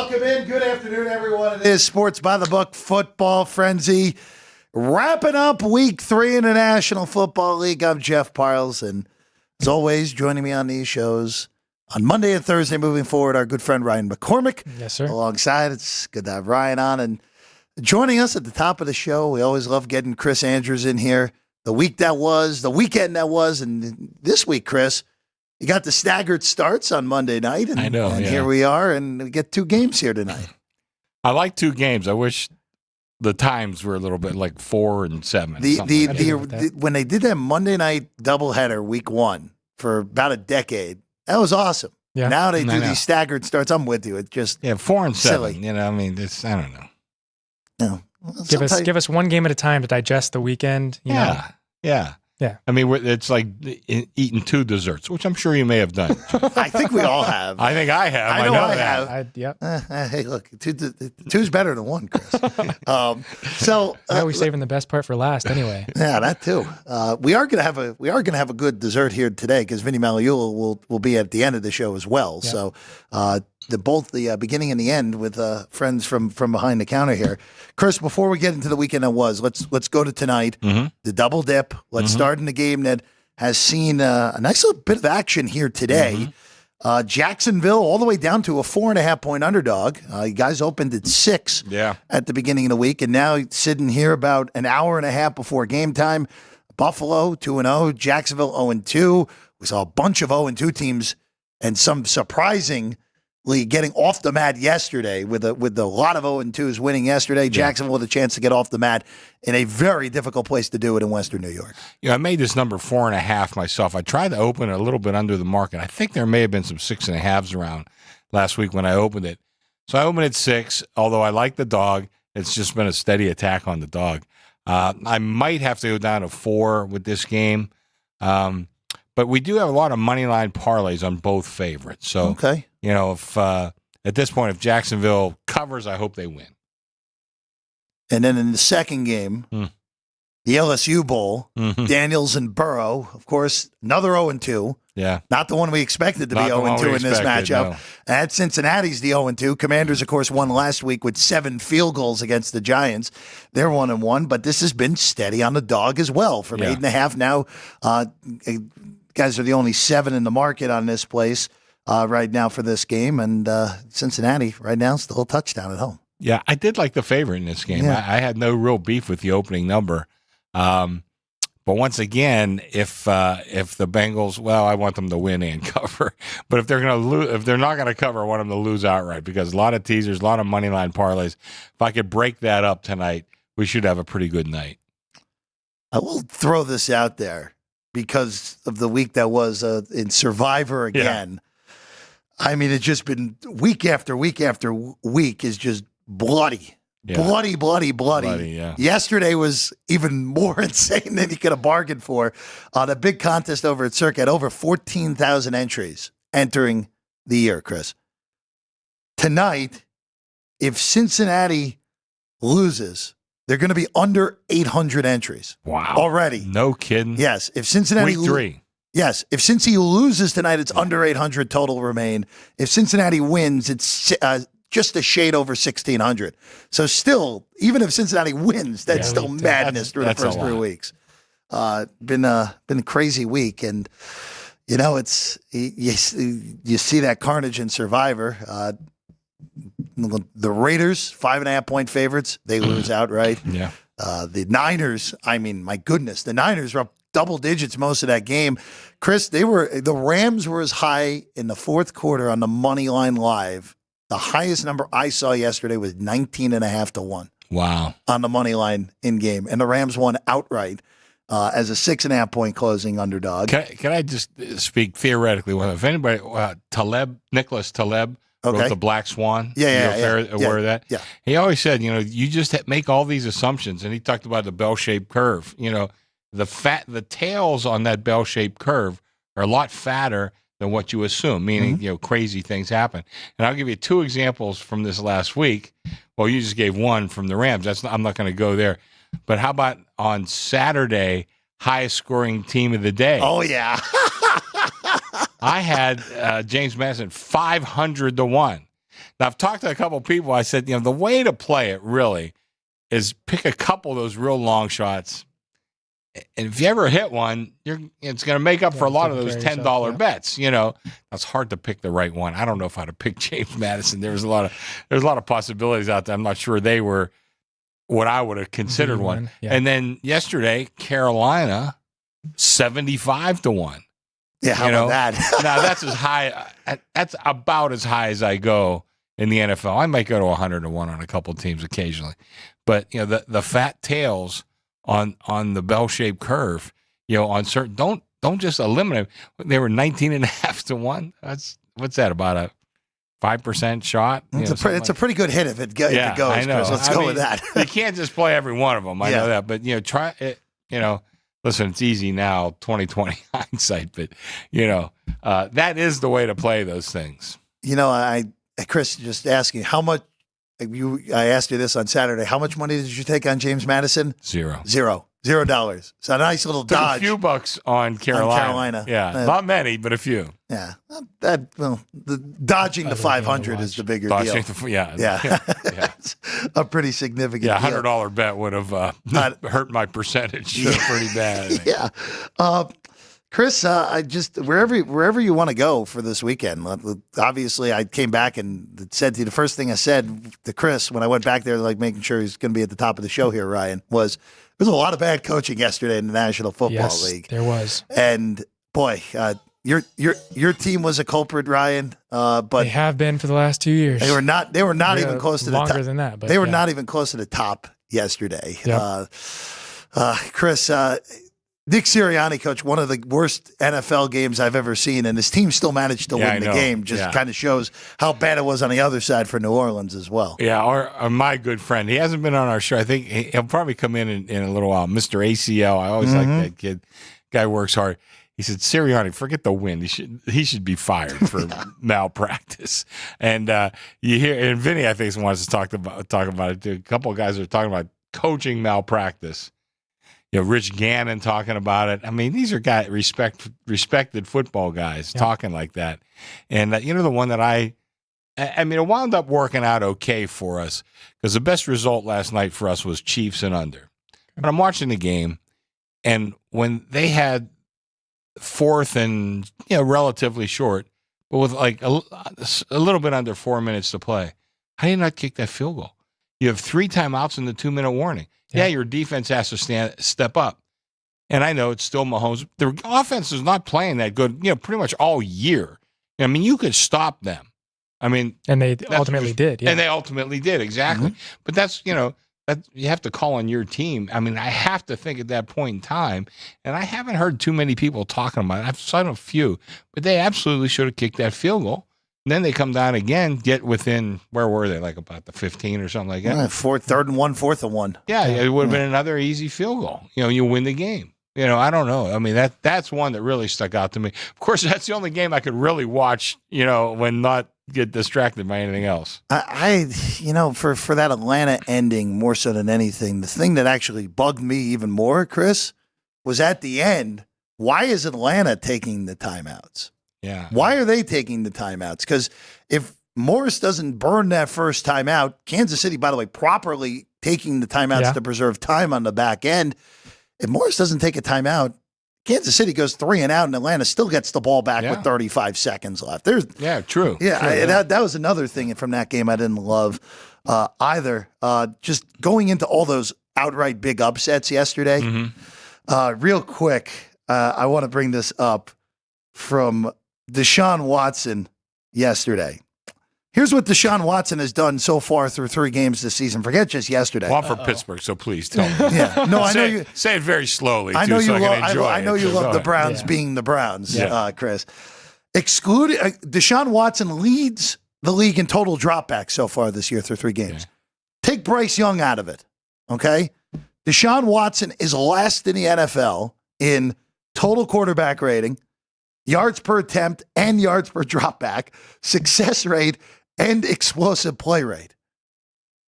Welcome in. Good afternoon, everyone. It is Sports by the Book Football Frenzy. Wrapping up week 3 in the National Football League. I'm Jeff Parles, and as always, joining me on these shows on Monday and Thursday moving forward, our good friend Ryan McCormick. Yes, sir. Alongside, it's good to have Ryan on. And joining us at the top of the show, we always love getting Chris Andrews in here. The week that was, the weekend that was, and this week, Chris, you got the staggered starts on Monday night. And, I know, and yeah. Here we are, and we get 2 games here tonight. I like 2 games. I wish the times were a little bit like 4 and 7. When they did that Monday night doubleheader week 1 for about a decade, that was awesome. Yeah. Now they do these staggered starts. I'm with you. It's just 4 and 7. silly. You know, I mean, it's, I don't know. No. Give us one game at a time to digest the weekend. You know? Yeah. Yeah. I mean, it's like eating 2 desserts, which I'm sure you may have done. I think we all have. I think I have. I know I that. have. Yep. Hey, look, two's better than 1, Chris. So Why are we saving the best part for last anyway? Yeah, that too. We are gonna have a good dessert here today because Vinny Magliulo will be at the end of the show as well. Yeah. So the beginning and the end with friends from behind the counter here. Chris, before we get into the weekend that was, let's go to tonight. Mm-hmm. The double dip. Let's start in the game that has seen a nice little bit of action here today. Jacksonville all the way down to a 4.5-point underdog. You guys opened at 6 at the beginning of the week, and now sitting here about an hour and a half before game time. Buffalo 2-0, Jacksonville 0-2. We saw a bunch of 0-2 teams and some surprisingly getting off the mat yesterday with a lot of 0-2s winning yesterday. Jacksonville with a chance to get off the mat in a very difficult place to do it in Western New York. I made this number 4.5 myself. I tried to open it a little bit under the market. I think there may have been some 6.5s around last week when I opened it. So I opened at 6, although I like the dog. It's just been a steady attack on the dog. I might have to go down to 4 with this game. But we do have a lot of money line parlays on both favorites. So, okay. If at this point, if Jacksonville covers, I hope they win. And then in the second game, the LSU Bowl, Daniels and Burrow, of course, another 0-2. Yeah. Not the one we expected to be 0-2 in this matchup. No. At Cincinnati's the 0-2. Commanders, of course, won last week with 7 field goals against the Giants. They're 1-1, but this has been steady on the dog as well from 8.5 now. Guys are the only 7 in the market on this place right now for this game, and Cincinnati right now still a touchdown at home. Yeah, I did like the favorite in this game. Yeah. I had no real beef with the opening number. But once again, if the Bengals, well, I want them to win and cover. But if they're going to lose, if they're not going to cover, I want them to lose outright because a lot of teasers, a lot of money line parlays. If I could break that up tonight, we should have a pretty good night. I will throw this out there because of the week that was in Survivor again. Yeah. I mean, it's just been week after week after week is just bloody. Yeah. Bloody. Yeah. Yesterday was even more insane than you could have bargained for. The big contest over at Circa had over 14,000 entries entering the year, Chris. Tonight, if Cincinnati loses, they're going to be under 800 entries. Wow. Already. No kidding. Yes. If Cincinnati Week 3. Yes. If Cincy loses tonight, it's under 800 total remain. If Cincinnati wins, it's just a shade over 1,600. So still, even if Cincinnati wins, that's still madness through the first 3 weeks. Been a crazy week. And, it's you see that carnage in Survivor. The Raiders, 5.5-point favorites, they lose outright. Yeah. The Niners, I mean, my goodness, the Niners were up double digits most of that game. Chris, the Rams were as high in the fourth quarter on the money line live. The highest number I saw yesterday was 19.5 to 1. Wow. On the money line in game. And the Rams won outright as a 6.5-point closing underdog. Can I just speak theoretically? If anybody, Nicholas Taleb, wrote The Black Swan. Aware of that? Yeah. He always said, you just make all these assumptions. And he talked about the bell-shaped curve. The tails on that bell-shaped curve are a lot fatter than what you assume, meaning, crazy things happen. And I'll give you 2 examples from this last week. Well, you just gave one from the Rams. I'm not going to go there. But how about on Saturday, highest scoring team of the day? Oh, yeah. I had James Madison 500 to 1. Now, I've talked to a couple of people. I said, the way to play it really is pick a couple of those real long shots. And if you ever hit one, it's going to make up for a lot of those $10 bets. It's hard to pick the right one. I don't know if I'd have picked James Madison. There's a lot of possibilities out there. I'm not sure they were what I would have considered one. Yeah. And then yesterday, Carolina, 75-1. Yeah, how about that? Now that's as high. That's about as high as I go in the NFL. I might go to 100-1 on a couple of teams occasionally, but the fat tails on the bell-shaped curve, on certain don't just eliminate. They were 19.5-1. What's that, about a 5% shot? It's a pretty good hit if it goes. I know. Chris. Let's go with that. You can't just play every one of them. I know that, but try it. Listen, it's easy now, 2020 hindsight, but that is the way to play those things. Chris, just asking how much. I asked you this on Saturday. How much money did you take on James Madison? $0. So a nice little dodge. A few bucks on Carolina. Yeah, not many, but a few. Yeah, dodging the 500 is the bigger deal. Yeah. It's a pretty significant. Yeah, $100 bet would have hurt my percentage pretty bad. Yeah. Chris, I just wherever you want to go for this weekend. Obviously, I came back and said to you, the first thing I said to Chris when I went back there, making sure he's going to be at the top of the show here, Ryan, was there was a lot of bad coaching yesterday in the National Football League. There was, and boy, your team was a culprit, Ryan. But they have been for the last 2 years. They were not even close to the top. Longer than that, but they were not even close to the top yesterday. Yep. Chris. Nick Sirianni coached one of the worst NFL games I've ever seen, and his team still managed to win the game. Just kind of shows how bad it was on the other side for New Orleans as well. Yeah, or my good friend. He hasn't been on our show. I think he'll probably come in a little while. Mr. ACL. I always like that kid. Guy works hard. He said, Sirianni, forget the win. He should be fired for malpractice. And you hear, and Vinny, I think, wants to talk about it too. A couple of guys are talking about coaching malpractice. Rich Gannon talking about it. I mean, these are guys, respected football guys talking like that. And, the one that I mean, it wound up working out okay for us because the best result last night for us was Chiefs and under. But I'm watching the game, and when they had fourth and, relatively short, but with a little bit under 4 minutes to play, how do you not kick that field goal? You have 3 timeouts in the 2-minute warning. Yeah, your defense has to step up. And I know it's still Mahomes. The offense is not playing that good, pretty much all year. I mean, you could stop them. I mean, and they ultimately did. Yeah. And they ultimately did, exactly. Mm-hmm. But that's, that you have to call on your team. I mean, I have to think at that point in time, and I haven't heard too many people talking about it. I've seen a few, but they absolutely should have kicked that field goal. And then they come down again, get within, where were they? About the 15 or something like that. 3rd and 1, 4th and 1. Yeah, it would have been another easy field goal. You win the game. I don't know. I mean, that's one that really stuck out to me. Of course, that's the only game I could really watch, when not get distracted by anything else. For that Atlanta ending more so than anything, the thing that actually bugged me even more, Chris, was at the end, why is Atlanta taking the timeouts? Yeah. Why are they taking the timeouts? Because if Morris doesn't burn that first timeout, Kansas City, by the way, properly taking the timeouts to preserve time on the back end. If Morris doesn't take a timeout, Kansas City goes 3 and out, and Atlanta still gets the ball back with 35 seconds left. True. Yeah, true. That was another thing from that game I didn't love either. Just going into all those outright big upsets yesterday. Mm-hmm. Real quick, I want to bring this up from Deshaun Watson yesterday. Here's what Deshaun Watson has done so far through 3 games this season. Forget just yesterday. Well, I'm from Pittsburgh, so please tell me. Yeah, no, I know you say it very slowly. I know too, you. So I know you love the Browns being the Browns, Chris. Excluding Deshaun Watson leads the league in total dropbacks so far this year through 3 games. Take Bryce Young out of it, okay? Deshaun Watson is last in the NFL in total quarterback rating, yards per attempt and yards per dropback, success rate, and explosive play rate.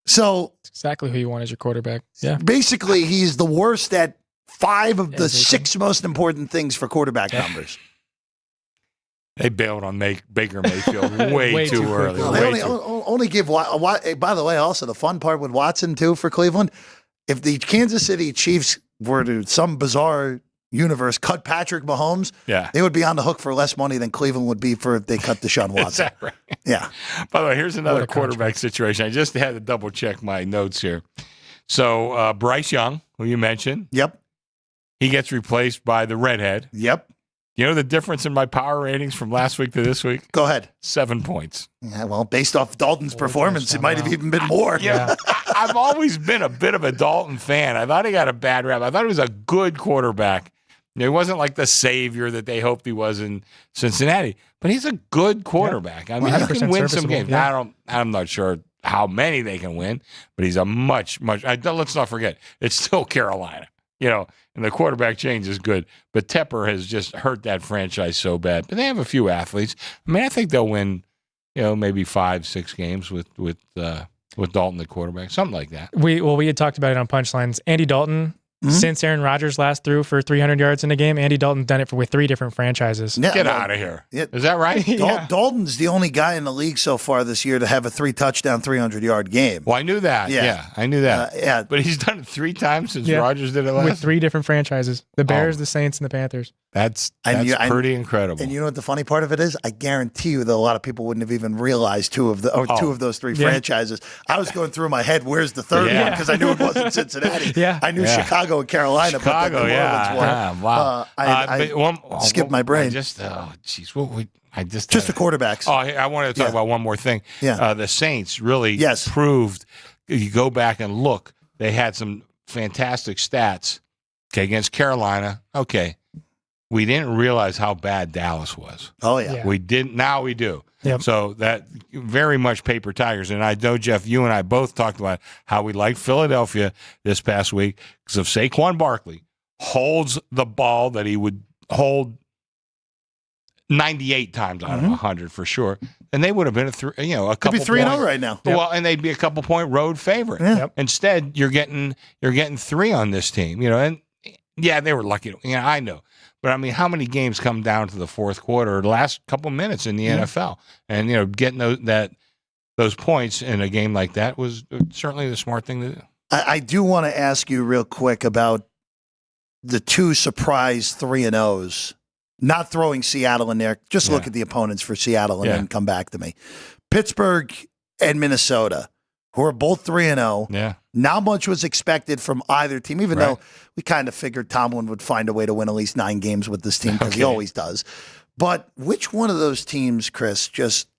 So that's exactly who you want as your quarterback. Yeah. Basically, he's the worst at 5 of the 6 most important things for quarterback numbers. They bailed on Baker Mayfield way too early. Well, they only give by the way, also the fun part with Watson too for Cleveland, if the Kansas City Chiefs were to some bizarre universe cut Patrick Mahomes, they would be on the hook for less money than Cleveland would be for if they cut Deshaun Watson. Is that right? Yeah. By the way, here's another quarterback situation. I just had to double check my notes here. So Bryce Young, who you mentioned, he gets replaced by the redhead. Yep. You know the difference in my power ratings from last week to this week? Go ahead. 7 points. Yeah, well, based off Dalton's performance, it might have even been more. I've always been a bit of a Dalton fan. I thought he got a bad rap. I thought he was a good quarterback. He wasn't like the savior that they hoped he was in Cincinnati, but he's a good quarterback. I mean, he can win some games. Yeah. I'm not sure how many they can win, but he's a much. Let's not forget, it's still Carolina. And the quarterback change is good, but Tepper has just hurt that franchise so bad. But they have a few athletes. I mean, I think they'll win, maybe 5-6 games with Dalton the quarterback, something like that. We had talked about it on Punchlines. Andy Dalton, since Aaron Rodgers last threw for 300 yards in a game, Andy Dalton's done it with 3 different franchises. Yeah, Get out of here. Is that right? Dalton's the only guy in the league so far this year to have a 3-touchdown, 300-yard game. Well, I knew that. Yeah, I knew that. But he's done it 3 times since Rodgers did it last. With 3 different franchises: the Bears, the Saints, and the Panthers. That's pretty incredible. And you know what the funny part of it is? I guarantee you that a lot of people wouldn't have even realized 2 of those 3 franchises. I was going through my head, where's the third one? Because I knew it wasn't Cincinnati. I knew Chicago and Carolina. Chicago, but wow. I skipped my brain. Just the quarterbacks. Oh, I wanted to talk about one more thing. The Saints really proved. You go back and look; they had some fantastic stats. Okay, against Carolina. Okay, we didn't realize how bad Dallas was. Oh yeah, we didn't. Now we do. Yep. So that very much paper tigers. And I know, Jeff, you and I both talked about how we liked Philadelphia this past week because if Saquon Barkley holds the ball that he would hold 98 times out of 100 for sure, then they would have been a couple. They'd be 3-0 right now. Well, and they'd be a couple point road favorite. Yeah. Instead, you're getting 3 on this team. And they were lucky. I know. But, I mean, how many games come down to the fourth quarter or the last couple minutes in the NFL? And, getting those points in a game like that was certainly the smart thing to do. I do want to ask you real quick about the 2 surprise 3-0s. Not throwing Seattle in there. Just look at the opponents for Seattle and then come back to me. Pittsburgh and Minnesota, who are both 3-0. Yeah. Not much was expected from either team, even though we kind of figured Tomlin would find a way to win at least 9 games with this team because he always does. But which one of those teams, Chris, just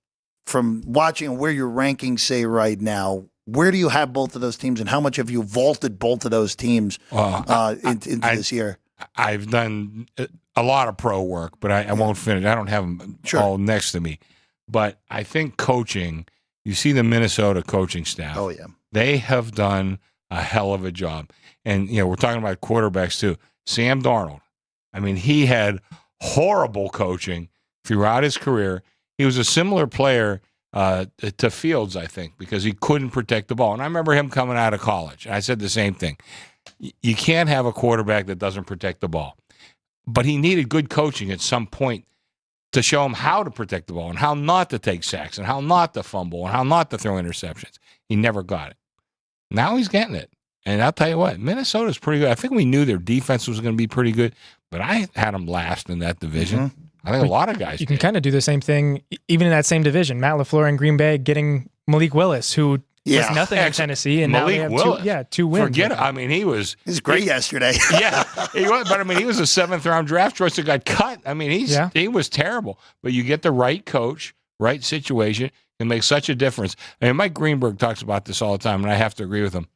from watching where your rankings say right now, where do you have both of those teams and how much have you vaulted both of those teams into this year? I've done a lot of pro work, but I won't finish. I don't have them all next to me. But I think coaching, you see the Minnesota coaching staff. Oh, yeah. They have done a hell of a job. And, we're talking about quarterbacks too. Sam Darnold, I mean, he had horrible coaching throughout his career. He was a similar player to Fields, I think, because he couldn't protect the ball. And I remember him coming out of college. I said the same thing. You can't have a quarterback that doesn't protect the ball. But he needed good coaching at some point to show him how to protect the ball and how not to take sacks and how not to fumble and how not to throw interceptions. He never got it. Now he's getting it. And I'll tell you what, Minnesota's pretty good. I think we knew their defense was going to be pretty good, but I had them last in that division. I think a lot of guys You can kind of do the same thing, even in that same division. Matt LaFleur in Green Bay getting Malik Willis, who was nothing in Tennessee, and Malik now they Willis. have 2 wins. Forget it. I mean, he was great yesterday. He was. But I mean, he was a 7th-round draft choice that got cut. I mean, he was terrible. But you get the right coach, right situation, can make such a difference. I mean, Mike Greenberg talks about this all the time, and I have to agree with him.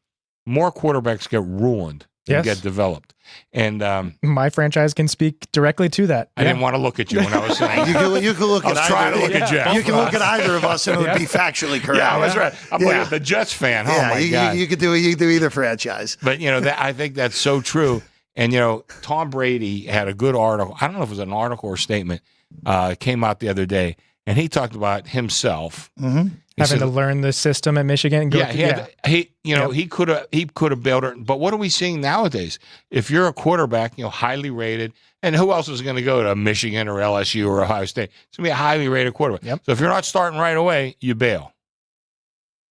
More quarterbacks get ruined than get developed. And my franchise can speak directly to that. I didn't want to look at you when I was saying you can look at trying to look at Jeff. You can look at either of us and it would be factually correct. Yeah, that's right. I'm like the Jets fan. Oh my God. You could do either franchise. But I think that's so true. And Tom Brady had a good article. I don't know if it was an article or statement came out the other day. and he talked about himself having to learn the system at Michigan. And he could have built it. But what are we seeing nowadays? If you're a quarterback, highly rated, and who else is going to go to Michigan or LSU or Ohio State? It's going to be a highly rated quarterback. Yep. So if you're not starting right away, you bail.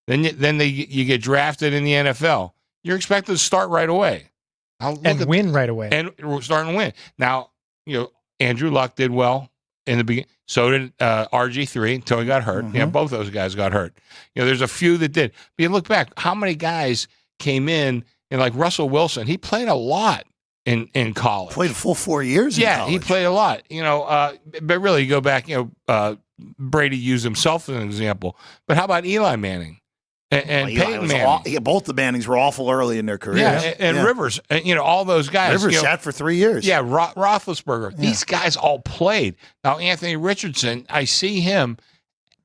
Then you get drafted in the NFL. You're expected to start right away and win right away. And we're starting to win. Now, Andrew Luck did well in the beginning. So did RG3 until he got hurt. Both those guys got hurt. There's a few that did. But you look back, how many guys came in, and like Russell Wilson, he played a lot in college. Played a full 4 years in college. He played a lot. But really, you go back, Brady used himself as an example. But how about Eli Manning? And Peyton Manning. Both the Mannings were awful early in their careers. And Rivers, all those guys. Rivers sat for 3 years. Yeah, Roethlisberger. Yeah. These guys all played. Now, Anthony Richardson, I see him,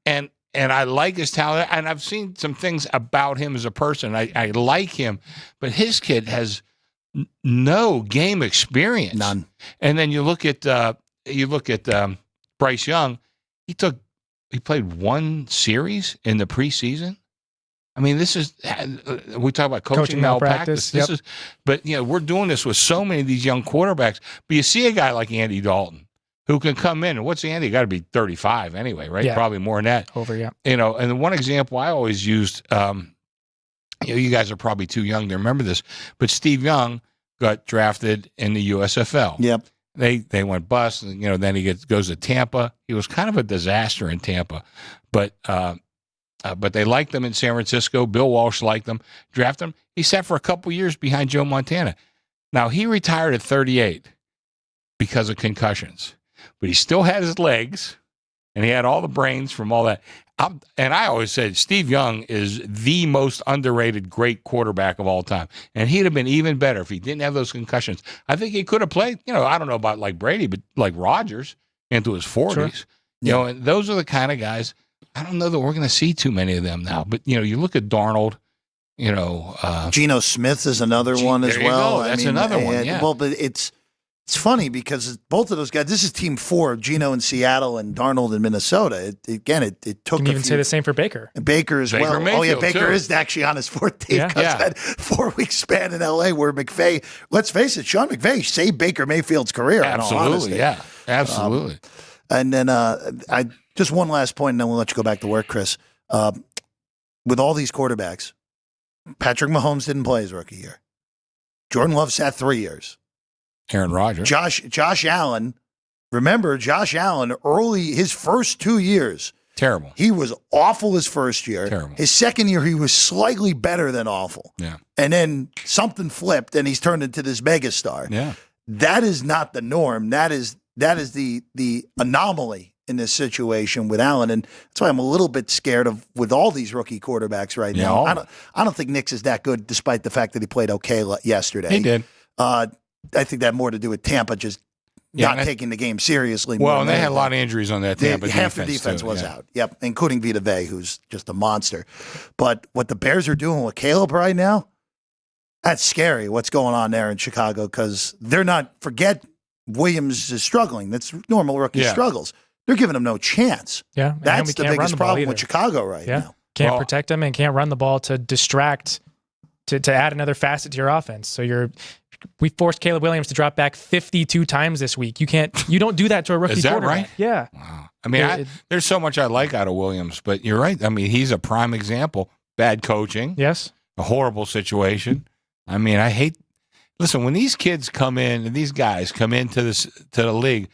and I like his talent, and I've seen some things about him as a person. I like him, but his kid has no game experience. None. And then you look at Bryce Young. He played one series in the preseason. I mean, this is, we talk about coaching malpractice. But we're doing this with so many of these young quarterbacks. But you see a guy like Andy Dalton who can come in, and what's Andy? Got to be 35 anyway, right? Yeah. Probably more than that. Over, yeah. And the one example I always used, you guys are probably too young to remember this, but Steve Young got drafted in the USFL. Yep. They went bust, and then he goes to Tampa. He was kind of a disaster in Tampa, but they liked him in San Francisco. Bill Walsh liked him, drafted him. He sat for a couple years behind Joe Montana. Now, he retired at 38 because of concussions, but he still had his legs, and he had all the brains from all that. And I always said Steve Young is the most underrated great quarterback of all time, and he'd have been even better if he didn't have those concussions. I think he could have played, I don't know about like Brady, but like Rodgers into his 40s. Sure. And those are the kind of guys. I don't know that we're going to see too many of them now, but you look at Darnold, Geno Smith is another one as well. That's another one. Yeah. Well, but it's funny because both of those guys. This is Team 4: Geno in Seattle and Darnold in Minnesota. It took. Can you even say the same for Baker? Baker as well. Mayfield, Baker too. is actually on his fourth team because that 4-week span in L.A. where McVay. Let's face it, Sean McVay saved Baker Mayfield's career. Absolutely, yeah, absolutely. And then I just one last point, and then we'll let you go back to work, Chris. With all these quarterbacks, Patrick Mahomes didn't play his rookie year. Jordan Love sat 3 years. Aaron Rodgers. Josh Allen. Remember, Josh Allen, his first 2 years. Terrible. He was awful his first year. Terrible. His second year, he was slightly better than awful. Yeah. And then something flipped, and he's turned into this megastar. Yeah. That is not the norm. That is the anomaly in this situation with Allen, and that's why I'm a little bit scared of with all these rookie quarterbacks right now. I don't think Nick's is that good, despite the fact that he played okay yesterday. He did. I think that had more to do with Tampa just not taking the game seriously. Well, and they had a lot of injuries on that Tampa defense. Half the defense was out. Yep, including Vita Vea, who's just a monster. But what the Bears are doing with Caleb right now, that's scary. What's going on there in Chicago? Because they're not. Forget Williams is struggling. That's normal rookie struggles. They're giving him no chance. Yeah, that's the biggest problem with Chicago right now. Can't protect him and can't run the ball to distract, to add another facet to your offense. So we forced Caleb Williams to drop back 52 times this week. You don't do that to a rookie quarterback. Right? Yeah. Wow. I mean, there's so much I like out of Williams, but you're right. I mean, he's a prime example. Bad coaching. Yes. A horrible situation. I mean, listen, when these kids come in and these guys come into the league,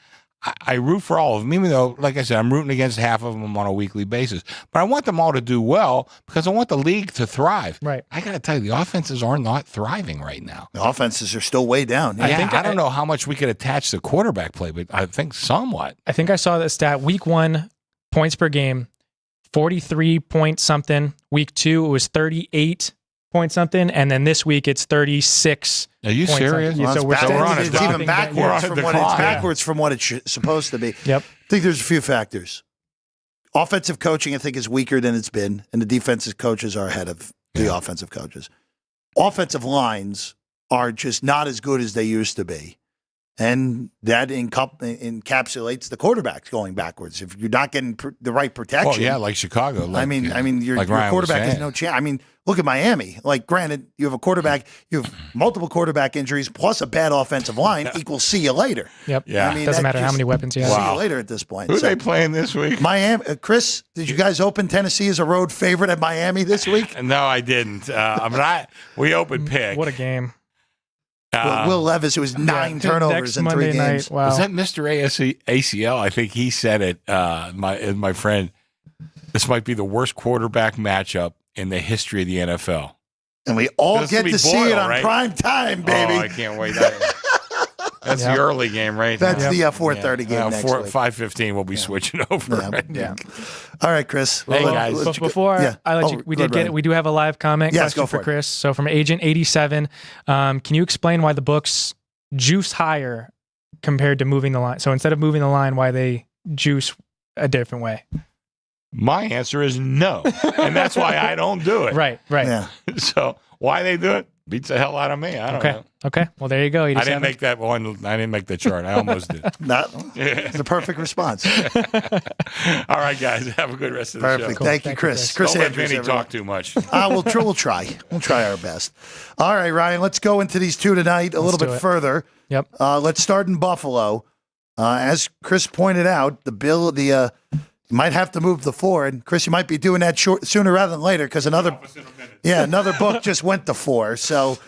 I root for all of them, even though, like I said, I'm rooting against half of them on a weekly basis. But I want them all to do well because I want the league to thrive. Right. I got to tell you, the offenses are not thriving right now. The offenses are still way down. Yeah, I don't know how much we could attach to quarterback play, but I think somewhat. I think I saw the stat, week 1, points per game, 43 point something. Week 2, it was 38 point something, and then this week it's 36. Are you serious? Well, so we're on it's even backwards from what it's supposed to be. Yep. I think there's a few factors. Offensive coaching, I think, is weaker than it's been, and the defensive coaches are ahead of the offensive coaches. Offensive lines are just not as good as they used to be. And that encapsulates the quarterbacks going backwards. If you're not getting the right protection. Well, yeah, like Chicago. Your like Ryan quarterback has no chance. I mean, look at Miami. Like, granted, you have a quarterback, you have multiple quarterback injuries plus a bad offensive line equals see you later. Yep. Yeah. I mean, doesn't matter how many weapons you have. See you later at this point. Who are they playing this week? Miami. Chris, did you guys open Tennessee as a road favorite at Miami this week? No, I didn't. We opened pick. What a game. Will Levis, it was 9 turnovers in Monday 3 games. Night, wow. Was that Mr. ACL? I think he said it, my friend. This might be the worst quarterback matchup in the history of the NFL. And we all get to see it on prime time, baby. Oh, I can't wait. That's the early game, right? That's the 4:30 game next week. 5:15, we'll be switching over. Yeah. All right, Chris. Hey, guys. Before I let you, we do have a live comment question for Chris. So from Agent 87, can you explain why the books juice higher compared to moving the line? So instead of moving the line, why they juice a different way? My answer is no, and that's why I don't do it. Right. Yeah. So why they do it beats the hell out of me. I don't know. Okay. Well, there you go. 87. I didn't make that one. I didn't make the chart. I almost did. It's the perfect response. All right, guys. Have a good rest of the show. Perfect. Thank you, Chris. Chris Don't let Andrews, Vinny talk too much. We'll try. We'll try our best. All right, Ryan. Let's go into these two tonight a little bit further. Yep. Let's start in Buffalo. As Chris pointed out, you might have to move the 4. And Chris, you might be doing that sooner rather than later because another book just went to 4. So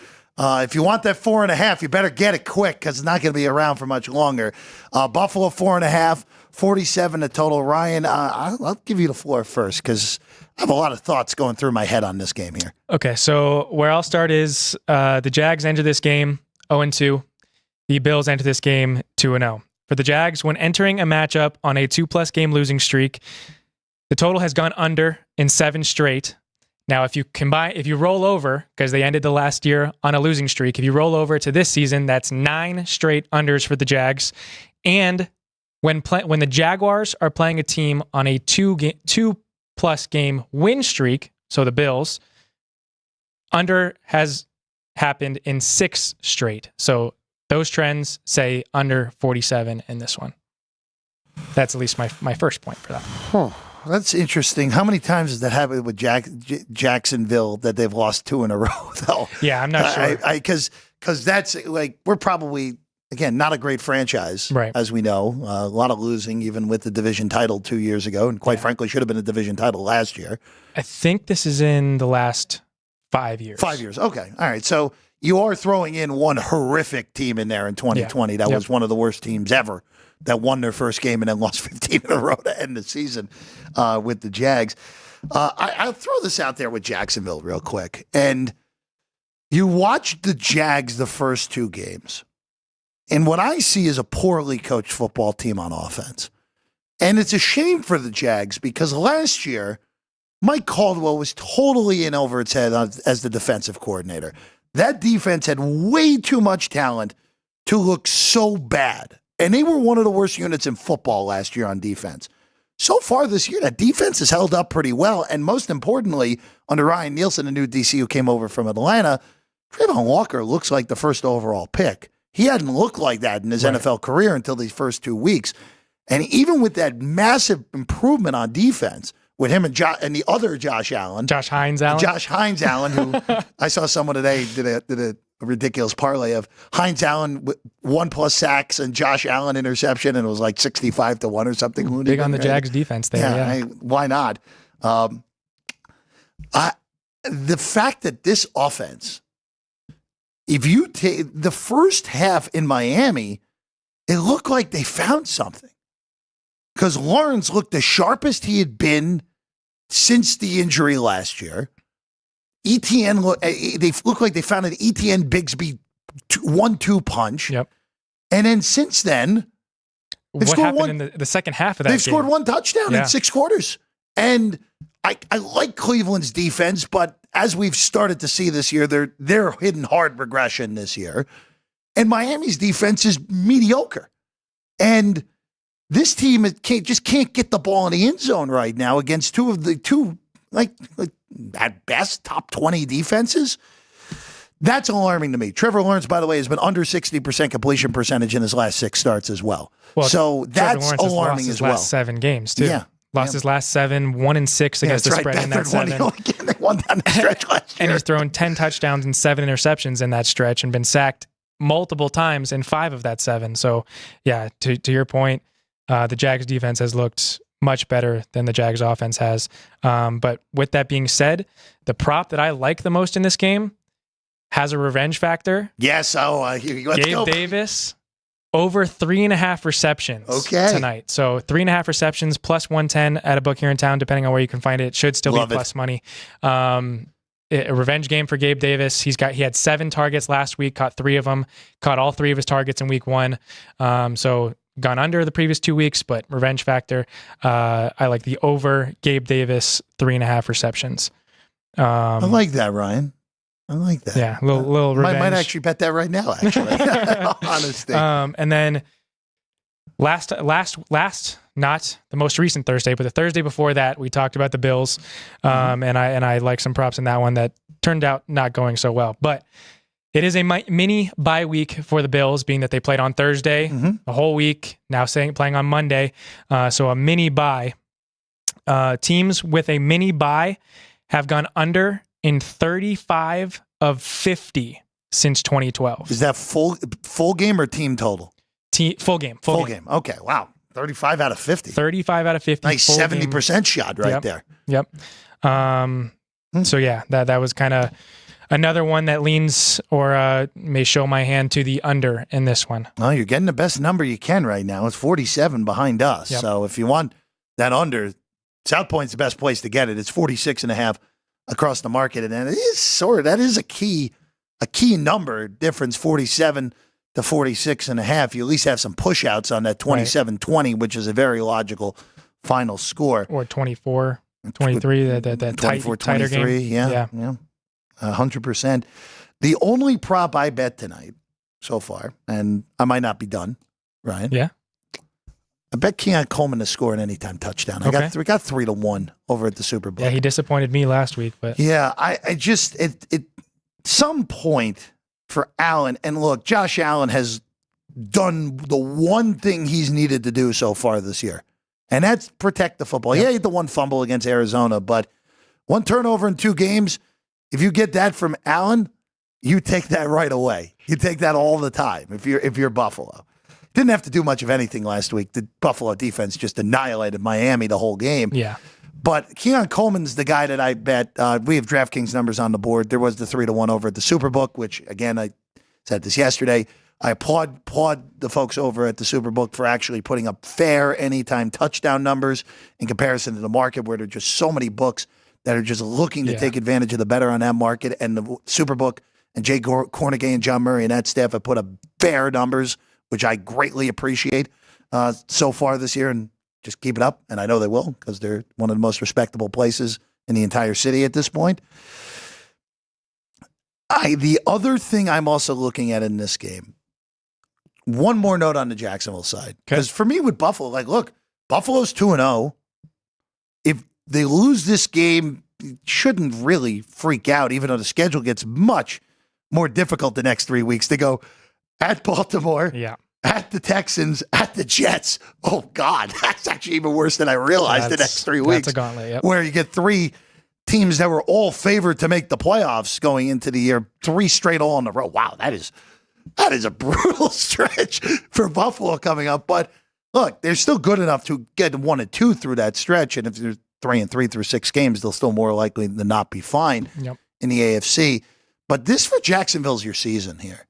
if you want that 4.5, you better get it quick because it's not going to be around for much longer. Buffalo 4.5, 47 the total. Ryan, I'll give you the floor first because I have a lot of thoughts going through my head on this game here. Okay, so where I'll start is the Jags enter this game 0-2. The Bills enter this game 2-0. For the Jags, when entering a matchup on a 2+ game losing streak, the total has gone under in 7 straight. Now, if you roll over, because they ended the last year on a losing streak, if you roll over to this season, that's 9 straight unders for the Jags. And when the Jaguars are playing a team on a 2+ game win streak, so the Bills, under has happened in 6 straight. So those trends say under 47 in this one. That's at least my first point for that. Huh. That's interesting. How many times has that happened with Jacksonville that they've lost 2 in a row, though? Yeah, I'm not sure. Because that's like, we're probably, again, not a great franchise, right, as we know. A lot of losing, even with the division title 2 years ago, and quite frankly, should have been a division title last year. I think this is in the last 5 years. 5 years. Okay. All right. So you are throwing in one horrific team in there in 2020. That was one of the worst teams ever that won their first game and then lost 15 in a row to end the season with the Jags. I'll throw this out there with Jacksonville real quick. And you watched the Jags the first 2 games. And what I see is a poorly coached football team on offense. And it's a shame for the Jags because last year, Mike Caldwell was totally in over its head as the defensive coordinator. That defense had way too much talent to look so bad. And they were one of the worst units in football last year on defense. So far this year, that defense has held up pretty well. And most importantly, under Ryan Nielsen, a new DC who came over from Atlanta, Trayvon Walker looks like the first overall pick. He hadn't looked like that in his NFL career until these first 2 weeks. And even with that massive improvement on defense, with him and the other Josh Hines Allen, who I saw someone today did a ridiculous parlay of Hines Allen with 1+ sacks and Josh Allen interception, and it was like 65-1 or something. Big on the Jags defense there. Yeah. Why not? The fact that this offense, if you take the first half in Miami, it looked like they found something. Because Lawrence looked the sharpest he had been since the injury last year. ETN, they look like they found an ETN Bigsby 1-2 punch. Yep. And then since then, what happened in the second half of that game? They've scored 1 touchdown in 6 quarters. And I like Cleveland's defense, but as we've started to see this year, they're hitting hard regression this year. And Miami's defense is mediocre. And this team just can't get the ball in the end zone right now against two at best top 20 defenses. That's alarming to me. Trevor Lawrence, by the way, has been under 60% completion percentage in his last 6 starts as well. So that's alarming as well. Last 7 games too. Yeah. Lost his last 7, 1-6 against the spread in that 7. They won down the stretch last year. And he's thrown 10 touchdowns and 7 interceptions in that stretch and been sacked multiple times in 5 of that 7. So, yeah, to your point, the Jags defense has looked much better than the Jags offense has. But with that being said, the prop that I like the most in this game has a revenge factor. Yes. Let's Gabe Davis. Over 3.5 receptions tonight. So 3.5 receptions plus 110 at a book here in town, depending on where you can find it. It should still be plus money. A revenge game for Gabe Davis. He had 7 targets last week, caught 3 of them, caught all 3 of his targets in week 1. So gone under the previous 2 weeks, but revenge factor. I like the over Gabe Davis 3.5 receptions. I like that, Ryan. I like that. Yeah, little revenge. Might actually bet that right now, actually. Honesty. And then last, not the most recent Thursday, but the Thursday before that, we talked about the Bills. And I like some props in that one that turned out not going so well. But it is a mini bye week for the Bills, being that they played on Thursday a whole week, now playing on Monday. So a mini bye. Teams with a mini bye have gone under in 35 of 50 since 2012. Is that full game or team total? Full game. Full game. Okay. Wow. 35 out of 50. 35 out of 50. Nice 70% shot right there. Yep. So yeah, that was kind of another one that leans or may show my hand to the under in this one. Well, you're getting the best number you can right now. It's 47 behind us. Yep. So if you want that under, South Point's the best place to get it. It's 46.5 across the market, and it is that is a key number difference, 47 to 46.5. You at least have some push outs on that 27-20, which is a very logical final score. Or 24, 23, that 24, tighter 23, game. Yeah. 100%. The only prop I bet tonight so far, and I might not be done, Ryan. Yeah. I bet Keon Coleman to score an anytime touchdown. We got 3-1 over at the Super Bowl. Yeah, he disappointed me last week, but yeah, I just some point for Allen, and look, Josh Allen has done the one thing he's needed to do so far this year, and that's protect the football. Yep. Yeah, he had the 1 fumble against Arizona, but 1 turnover in 2 games. If you get that from Allen, you take that right away. You take that all the time if you're Buffalo. Didn't have to do much of anything last week. The Buffalo defense just annihilated Miami the whole game. Yeah. But Keon Coleman's the guy that I bet. We have DraftKings numbers on the board. There was the 3-1 over at the Superbook, which, again, I said this yesterday. I applaud the folks over at the Superbook for actually putting up fair anytime touchdown numbers in comparison to the market, where there are just so many books that are just looking to take advantage of the better on that market. And the Superbook and Jay Cornegay and John Murray and that staff have put up fair numbers, which I greatly appreciate so far this year, and just keep it up. And I know they will, because they're one of the most respectable places in the entire city at this point. The other thing I'm also looking at in this game, one more note on the Jacksonville side. Because for me with Buffalo, look, Buffalo's 2-0. If they lose this game, you shouldn't really freak out, even though the schedule gets much more difficult the next 3 weeks. They go at Baltimore, at the Texans, at the Jets. Oh, God, that's actually even worse than I realized the next 3 weeks. That's a gauntlet, where you get 3 teams that were all favored to make the playoffs going into the year, 3 straight all in a row. Wow, that is a brutal stretch for Buffalo coming up. But look, they're still good enough to get 1-2 through that stretch. And if they're 3-3 through 6 games, they'll still more likely than not be fine in the AFC. But this for Jacksonville's your season here.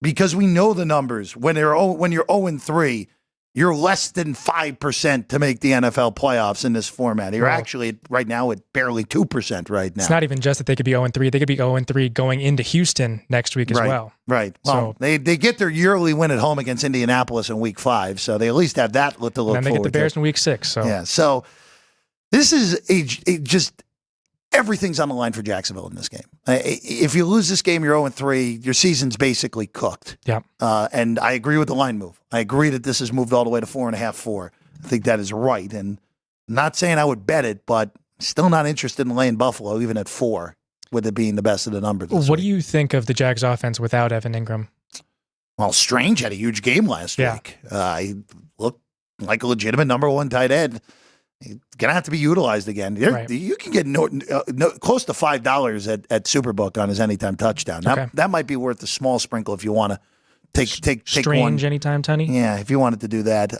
Because we know the numbers. When you're 0-3, you're less than 5% to make the NFL playoffs in this format. You're actually right now at barely 2% right now. It's not even just that they could be 0-3. They could be 0-3 going into Houston next week as well. Right. Well, they get their yearly win at home against Indianapolis in week 5, so they at least have that to look forward to. And then they get the Bears in week 6. So yeah. So this is just everything's on the line for Jacksonville in this game. If you lose this game, you're 0-3. Your season's basically cooked. Yeah. And I agree with the line move. I agree that this has moved all the way to 4.5, 4. I think that is right. And I'm not saying I would bet it, but still not interested in laying Buffalo even at 4. with it being the best of the numbers. What do you think of the Jags offense without Evan Ingram? Well, Strange had a huge game last week. He looked like a legitimate number one tight end. He's going to have to be utilized again. Right. You can get close to $5 at Superbook on his anytime touchdown. That might be worth a small sprinkle if you want to take Strange one. Anytime Tunny? Yeah, if you wanted to do that.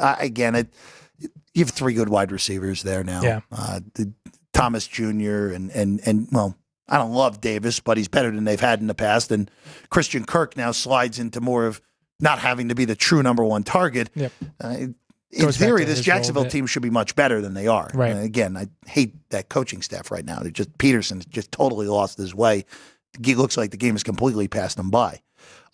You have 3 good wide receivers there now. Yeah. Thomas Jr. and well, I don't love Davis, but he's better than they've had in the past. And Christian Kirk now slides into more of not having to be the true number one target. Yep. In theory, this Jacksonville team should be much better than they are. Right. Again, I hate that coaching staff right now. Peterson's just totally lost his way. It looks like the game has completely passed them by.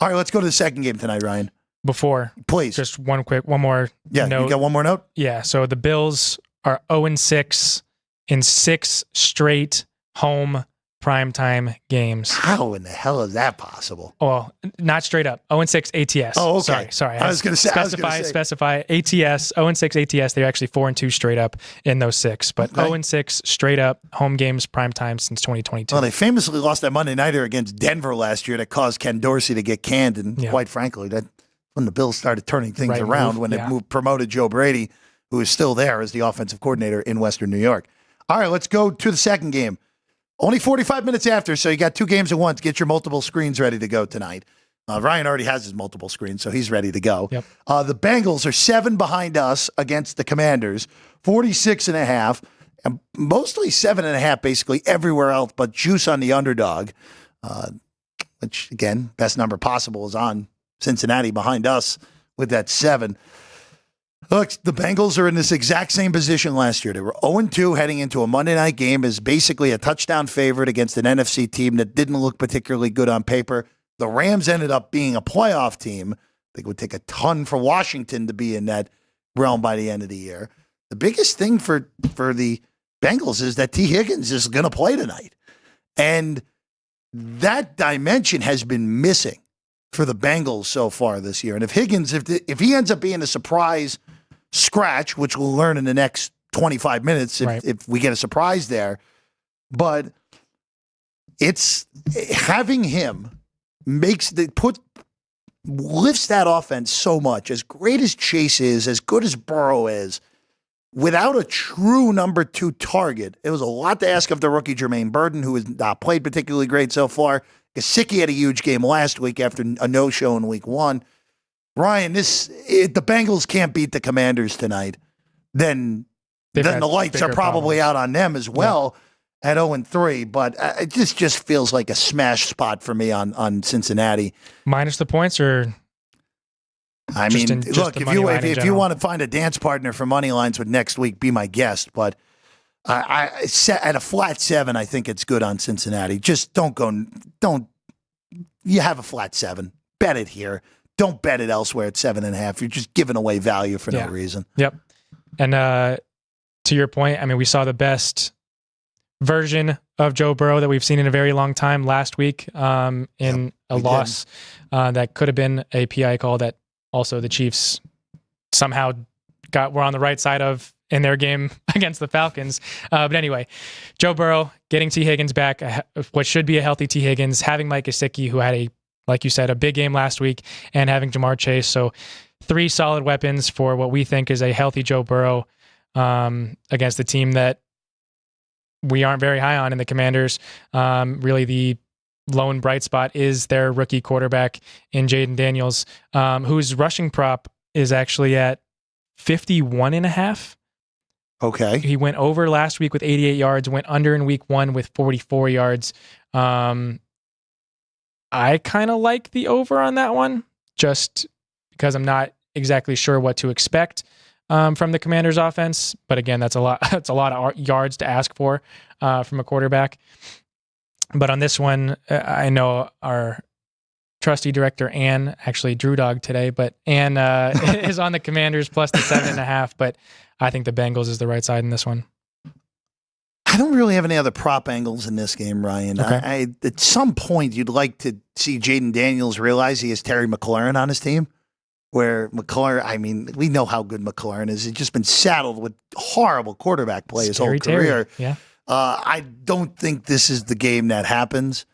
All right, let's go to the second game tonight, Ryan. Before, please, just one more note. You got one more note? Yeah, so the Bills are 0-6 in 6 straight home primetime games. How in the hell is that possible? Well, not straight up. 0-6 ATS. Oh, okay. Sorry. I was going to say. Specify ATS. 0-6 ATS. They're actually 4-2 straight up in those 6. But 0-6 straight up home games primetime since 2022. Well, they famously lost that Monday nighter against Denver last year that caused Ken Dorsey to get canned. And quite frankly, that when the Bills started turning things around, when they promoted Joe Brady, who is still there as the offensive coordinator in Western New York. All right, let's go to the second game. Only 45 minutes after, so you got 2 games at once. Get your multiple screens ready to go tonight. Ryan already has his multiple screens, so he's ready to go. Yep. The Bengals are 7 behind us against the Commanders, 46.5, and mostly 7.5 basically everywhere else, but juice on the underdog, which, again, best number possible is on Cincinnati behind us with that 7. Look, the Bengals are in this exact same position last year. They were 0-2 heading into a Monday night game as basically a touchdown favorite against an NFC team that didn't look particularly good on paper. The Rams ended up being a playoff team. I think it would take a ton for Washington to be in that realm by the end of the year. The biggest thing for the Bengals is that Tee Higgins is going to play tonight. And that dimension has been missing for the Bengals so far this year. And if Higgins, if he ends up being a surprise scratch, which we'll learn in the next 25 minutes if we get a surprise there, but it's having him lifts that offense so much. As great as Chase is, as good as Burrow is, without a true number 2 target, it was a lot to ask of the rookie Jermaine Burton, who has not played particularly great so far. Gesicki had a huge game last week after a no-show in week 1. Ryan, the Bengals can't beat the Commanders tonight, then the lights are probably out on them as well at 0-3. But it just feels like a smash spot for me on Cincinnati. Minus the points, or I mean, look, if you want to find a dance partner for money lines with next week, be my guest. But at a flat 7, I think it's good on Cincinnati. Just you have a flat 7. Bet it here. Don't bet it elsewhere at 7.5. You're just giving away value for no reason. Yep. And to your point, I mean, we saw the best version of Joe Burrow that we've seen in a very long time last week in a loss that could have been a PI call that also the Chiefs somehow were on the right side of in their game against the Falcons. But anyway, Joe Burrow getting Tee Higgins back, what should be a healthy Tee Higgins, having Mike Gesicki, who had like you said, a big game last week, and having Jamar Chase. So 3 solid weapons for what we think is a healthy Joe Burrow against the team that we aren't very high on in the Commanders. Really, the lone bright spot is their rookie quarterback in Jaden Daniels, whose rushing prop is actually at 51.5. Okay. He went over last week with 88 yards, went under in week 1 with 44 yards. I kind of like the over on that one, just because I'm not exactly sure what to expect from the Commanders' offense. But again, that's a lot. That's a lot of yards to ask for from a quarterback. But on this one, I know our trusty director Ann, actually Drew Dog today, but Ann is on the Commanders plus the 7.5. But I think the Bengals is the right side in this one. I don't really have any other prop angles in this game, Ryan. Okay. At some point, you'd like to see Jaden Daniels realize he has Terry McLaurin on his team, where McLaurin, I mean, we know how good McLaurin is. He's just been saddled with horrible quarterback play his whole career. Yeah. I don't think this is the game that happens.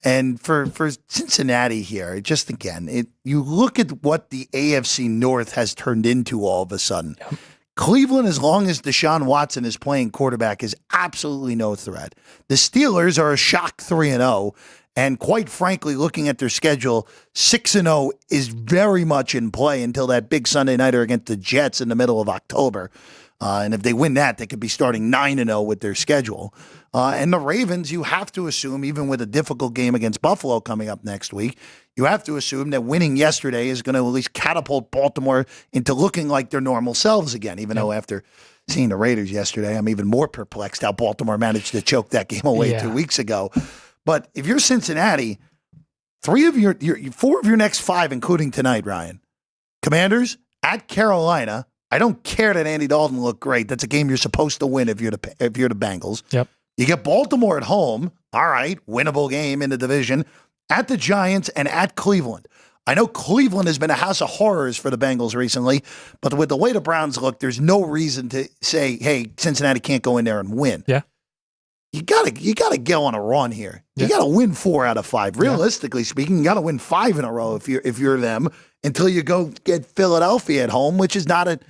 And for Cincinnati here, just again, you look at what the AFC North has turned into all of a sudden. Yep. Cleveland, as long as Deshaun Watson is playing quarterback, is absolutely no threat. The Steelers are a shock 3-0. And quite frankly, looking at their schedule, 6-0 is very much in play until that big Sunday nighter against the Jets in the middle of October. And if they win that, they could be starting 9-0 with their schedule. And the Ravens, you have to assume, even with a difficult game against Buffalo coming up next week, you have to assume that winning yesterday is going to at least catapult Baltimore into looking like their normal selves again, even though after seeing the Raiders yesterday, I'm even more perplexed how Baltimore managed to choke that game away 2 weeks ago. But if you're Cincinnati, four of your next 5, including tonight, Ryan, Commanders at Carolina. I don't care that Andy Dalton looked great. That's a game you're supposed to win if you're the Bengals. Yep. You get Baltimore at home. All right, winnable game in the division. At the Giants and at Cleveland. I know Cleveland has been a house of horrors for the Bengals recently, but with the way the Browns look, there's no reason to say, hey, Cincinnati can't go in there and win. Yeah. You gotta go on a run here. You gotta win 4 out of 5. Realistically speaking, you gotta win 5 in a row if you're them until you go get Philadelphia at home, which is not in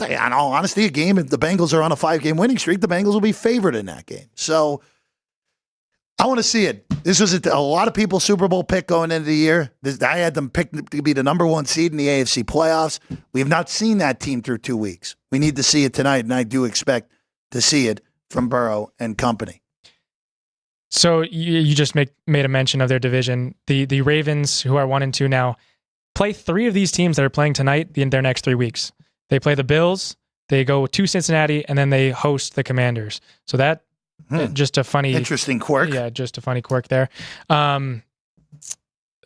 all honesty, a game. If the Bengals are on a 5-game winning streak, the Bengals will be favored in that game. So I want to see it. This was a lot of people's Super Bowl pick going into the year. I had them picked to be the number 1 seed in the AFC playoffs. We have not seen that team through 2 weeks. We need to see it tonight, and I do expect to see it from Burrow and company. So you just made a mention of their division. The Ravens, who are 1-2 now, play 3 of these teams that are playing tonight in their next 3 weeks. They play the Bills, they go to Cincinnati, and then they host the Commanders. So that just a funny, interesting quirk. Yeah, just a funny quirk there. I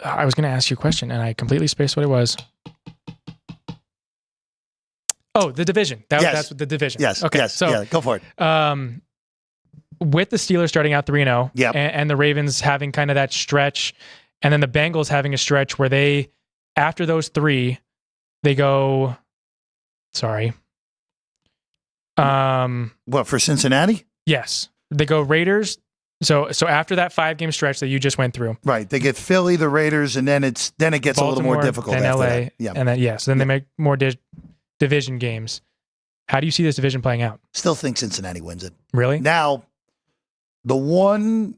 was going to ask you a question, and I completely spaced what it was. Oh, the division. That's the division. Yes. Okay. Yes. So go for it. With the Steelers starting out 3-0, and the Ravens having kind of that stretch, and then the Bengals having a stretch where they, after those 3, they go. Sorry. What, for Cincinnati? Yes, they go Raiders. So after that 5-game stretch that you just went through, right? They get Philly, the Raiders, and then it gets Baltimore, a little more difficult. Then after LA, that. Yeah, and then so then they make more division games. How do you see this division playing out? Still think Cincinnati wins it. Really? Now, the one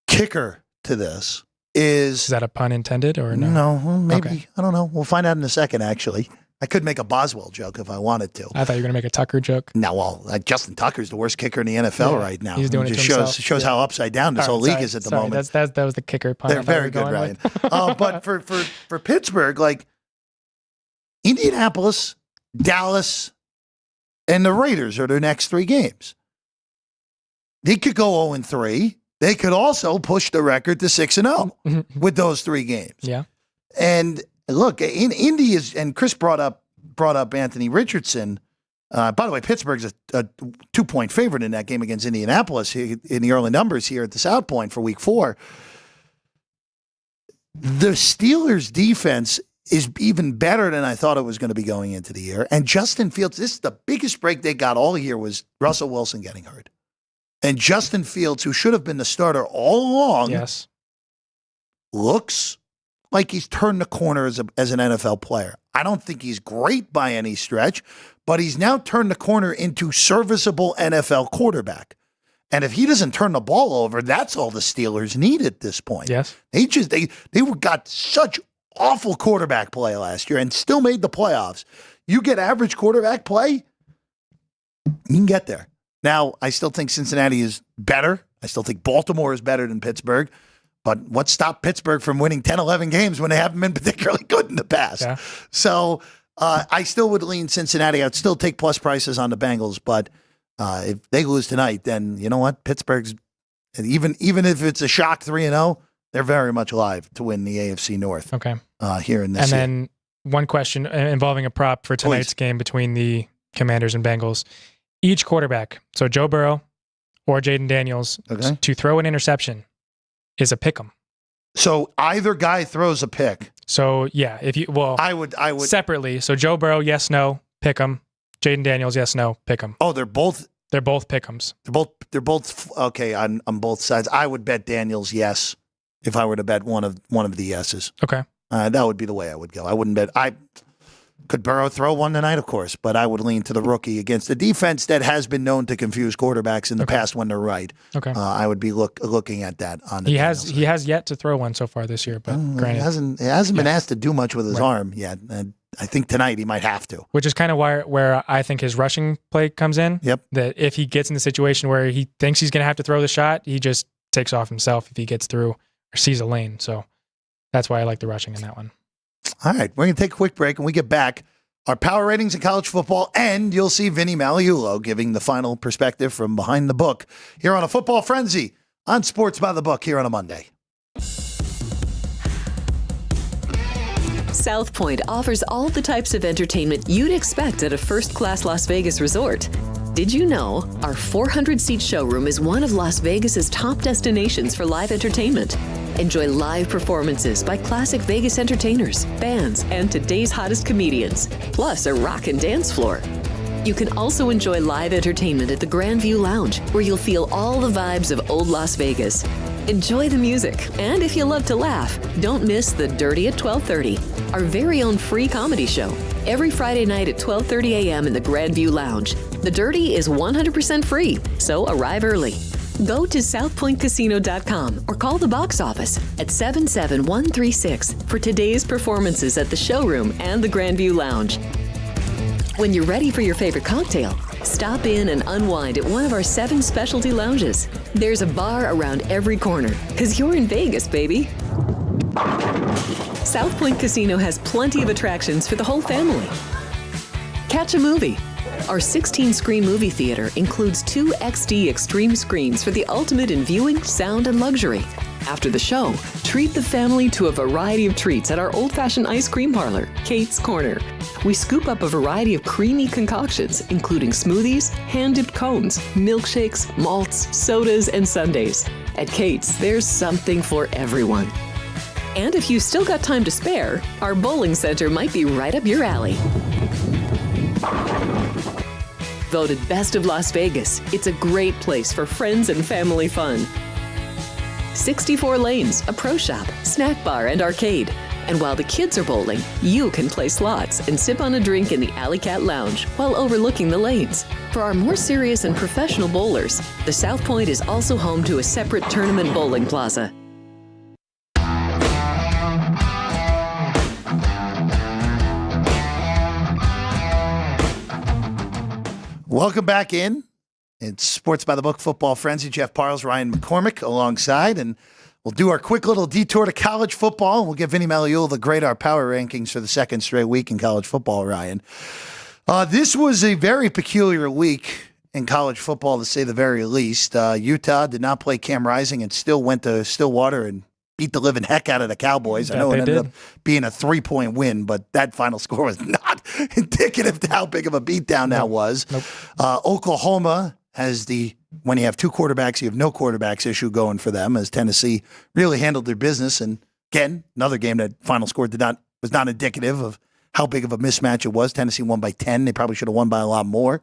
kicker to this is that a pun intended or no? No, maybe. Okay. I don't know. We'll find out in a second, actually. I could make a Boswell joke if I wanted to. I thought you were going to make a Tucker joke. No, well, Justin Tucker's the worst kicker in the NFL right now. He's doing it just shows how upside down this whole league is at the moment. That was the kicker pun. They're very good, Ryan. But for Pittsburgh, like Indianapolis, Dallas, and the Raiders are their next 3 games. They could go 0-3. They could also push the record to 6-0 with those 3 games. Yeah. And look, in Indy and Chris brought up Anthony Richardson. By the way, Pittsburgh's a 2-point favorite in that game against Indianapolis in the early numbers here at the South Point for Week 4. The Steelers' defense is even better than I thought it was going to be going into the year. And Justin Fields, this is the biggest break they got all year, was Russell Wilson getting hurt. And Justin Fields, who should have been the starter all along, looks like he's turned the corner as an NFL player. I don't think he's great by any stretch, but he's now turned the corner into serviceable NFL quarterback. And if he doesn't turn the ball over, that's all the Steelers need at this point. Yes. They got such awful quarterback play last year and still made the playoffs. You get average quarterback play, you can get there. Now, I still think Cincinnati is better. I still think Baltimore is better than Pittsburgh. But what stopped Pittsburgh from winning 10, 11 games when they haven't been particularly good in the past? Yeah. So I still would lean Cincinnati. I'd still take plus prices on the Bengals. But if they lose tonight, then you know what? Pittsburgh's, even if it's a shock 3-0, they're very much alive to win the AFC North. Okay. Here in this year. And then one question involving a prop for tonight's game between the Commanders and Bengals. Each quarterback, so Joe Burrow or Jaden Daniels, to throw an interception is a pick 'em. So either guy throws a pick. So yeah, I would separately. So Joe Burrow, yes, no, pick 'em. Jaden Daniels, yes, no, pick 'em. Oh, they're both They're both pick'ems. They're both okay on both sides. I would bet Daniels yes if I were to bet one of the yeses. Okay. That would be the way I would go. I wouldn't bet. Could Burrow throw one tonight? Of course, but I would lean to the rookie against a defense that has been known to confuse quarterbacks in the past when they're right. Okay. I would be looking at that on the He has yet to throw one so far this year, but granted, he hasn't been asked to do much with his arm yet. And I think tonight he might have to. Which is kind of where I think his rushing play comes in. Yep. That if he gets in the situation where he thinks he's going to have to throw the shot, he just takes off himself if he gets through or sees a lane. So that's why I like the rushing in that one. All right, we're going to take a quick break, and we get back. Our power ratings in college football, and you'll see Vinny Magliulo giving the final perspective from behind the book here on a Football Frenzy on Sports by the Book here on a Monday. South Point offers all the types of entertainment you'd expect at a first-class Las Vegas resort. Did you know our 400-seat showroom is one of Las Vegas's top destinations for live entertainment? Enjoy live performances by classic Vegas entertainers, bands, and today's hottest comedians, plus a rock and dance floor. You can also enjoy live entertainment at the Grand View Lounge, where you'll feel all the vibes of old Las Vegas. Enjoy the music, and if you love to laugh, don't miss The Dirty at 12:30, our very own free comedy show. Every Friday night at 12:30 a.m. in the Grand View Lounge. The Dirty is 100% free, so arrive early. Go to southpointcasino.com or call the box office at 77136 for today's performances at the showroom and the Grand View Lounge. When you're ready for your favorite cocktail, stop in and unwind at one of our 7 specialty lounges. There's a bar around every corner, because you're in Vegas, baby. South Point Casino has plenty of attractions for the whole family. Catch a movie. Our 16-screen movie theater includes 2 XD Extreme screens for the ultimate in viewing, sound, and luxury. After the show, treat the family to a variety of treats at our old-fashioned ice cream parlor, Kate's Corner. We scoop up a variety of creamy concoctions, including smoothies, hand-dipped cones, milkshakes, malts, sodas, and sundaes. At Kate's, there's something for everyone. And if you've still got time to spare, our bowling center might be right up your alley. Voted Best of Las Vegas, it's a great place for friends and family fun. 64 lanes, a pro shop, snack bar, and arcade. And while the kids are bowling, you can play slots and sip on a drink in the Alley Cat Lounge while overlooking the lanes. For our more serious and professional bowlers, the South Point is also home to a separate tournament bowling plaza. Welcome back in. It's Sports by the Book Football Frenzy. Jeff Parles, Ryan McCormick alongside, and we'll do our quick little detour to college football, and we'll give Vinny Magliulo the grade our power rankings for the second straight week in college football, Ryan. This was a very peculiar week in college football, to say the very least. Utah did not play Cam Rising and still went to Stillwater and beat the living heck out of the Cowboys. I know it ended up being a 3-point win, but that final score was not indicative to how big of a beatdown that was. Nope. Oklahoma has when you have 2 quarterbacks, you have no quarterbacks issue going for them, as Tennessee really handled their business. And again, another game that final score was not indicative of how big of a mismatch it was. Tennessee won by 10. They probably should have won by a lot more.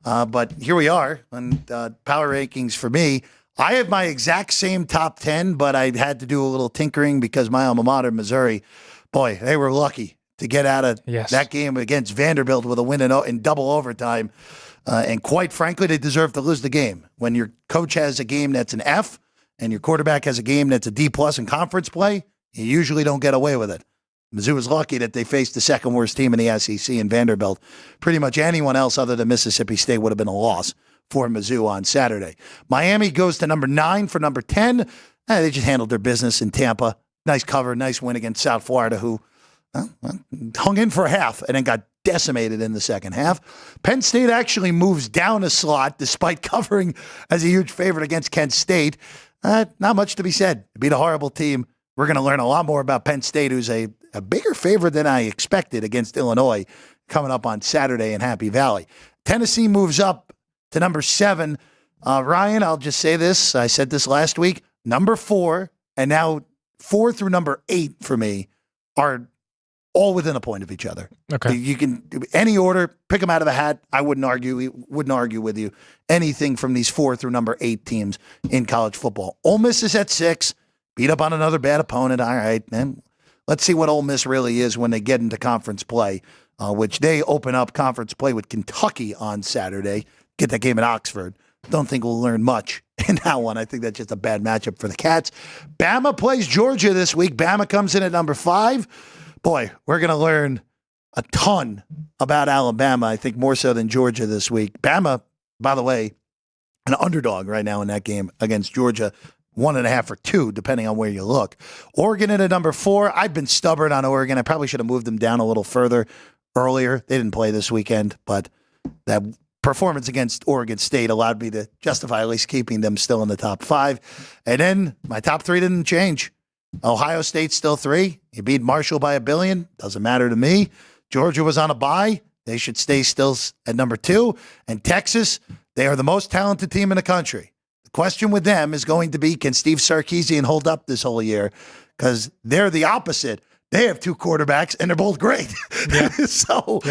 But here we are on power rankings for me. I have my exact same top 10, but I had to do a little tinkering because my alma mater, Missouri, boy, they were lucky to get out of that game against Vanderbilt with a win in double overtime. And quite frankly, they deserve to lose the game. When your coach has a game that's an F and your quarterback has a game that's a D+ in conference play, you usually don't get away with it. Mizzou was lucky that they faced the second worst team in the SEC in Vanderbilt. Pretty much anyone else other than Mississippi State would have been a loss for Mizzou on Saturday. Miami goes to number 9 for number 10. They just handled their business in Tampa. Nice cover, nice win against South Florida, who hung in for a half and then got decimated in the second half. Penn State actually moves down a slot despite covering as a huge favorite against Kent State. Not much to be said. It beat a horrible team. We're going to learn a lot more about Penn State, who's a bigger favorite than I expected against Illinois, coming up on Saturday in Happy Valley. Tennessee moves up to number 7. Ryan, I'll just say this. I said this last week. Number 4, and now 4 through number 8 for me are all within a point of each other. Okay. You can any order, pick them out of the hat. I wouldn't argue with you. Anything from these 4 through number 8 teams in college football. Ole Miss is at 6, beat up on another bad opponent. All right, and let's see what Ole Miss really is when they get into conference play, which they open up conference play with Kentucky on Saturday. Get that game at Oxford. Don't think we'll learn much in that one. I think that's just a bad matchup for the Cats. Bama plays Georgia this week. Bama comes in at number 5. Boy, we're going to learn a ton about Alabama, I think more so than Georgia this week. Bama, by the way, an underdog right now in that game against Georgia, 1.5 or 2, depending on where you look. Oregon in at number 4. I've been stubborn on Oregon. I probably should have moved them down a little further earlier. They didn't play this weekend, but that performance against Oregon State allowed me to justify at least keeping them still in the top 5. And then my top 3 didn't change. Ohio State still 3. You beat Marshall by $1 billion. Doesn't matter to me. Georgia was on a bye. They should stay still at number 2. And Texas, they are the most talented team in the country. The question with them is going to be, can Steve Sarkisian hold up this whole year? Because they're the opposite. They have 2 quarterbacks, and they're both great. Yep. So,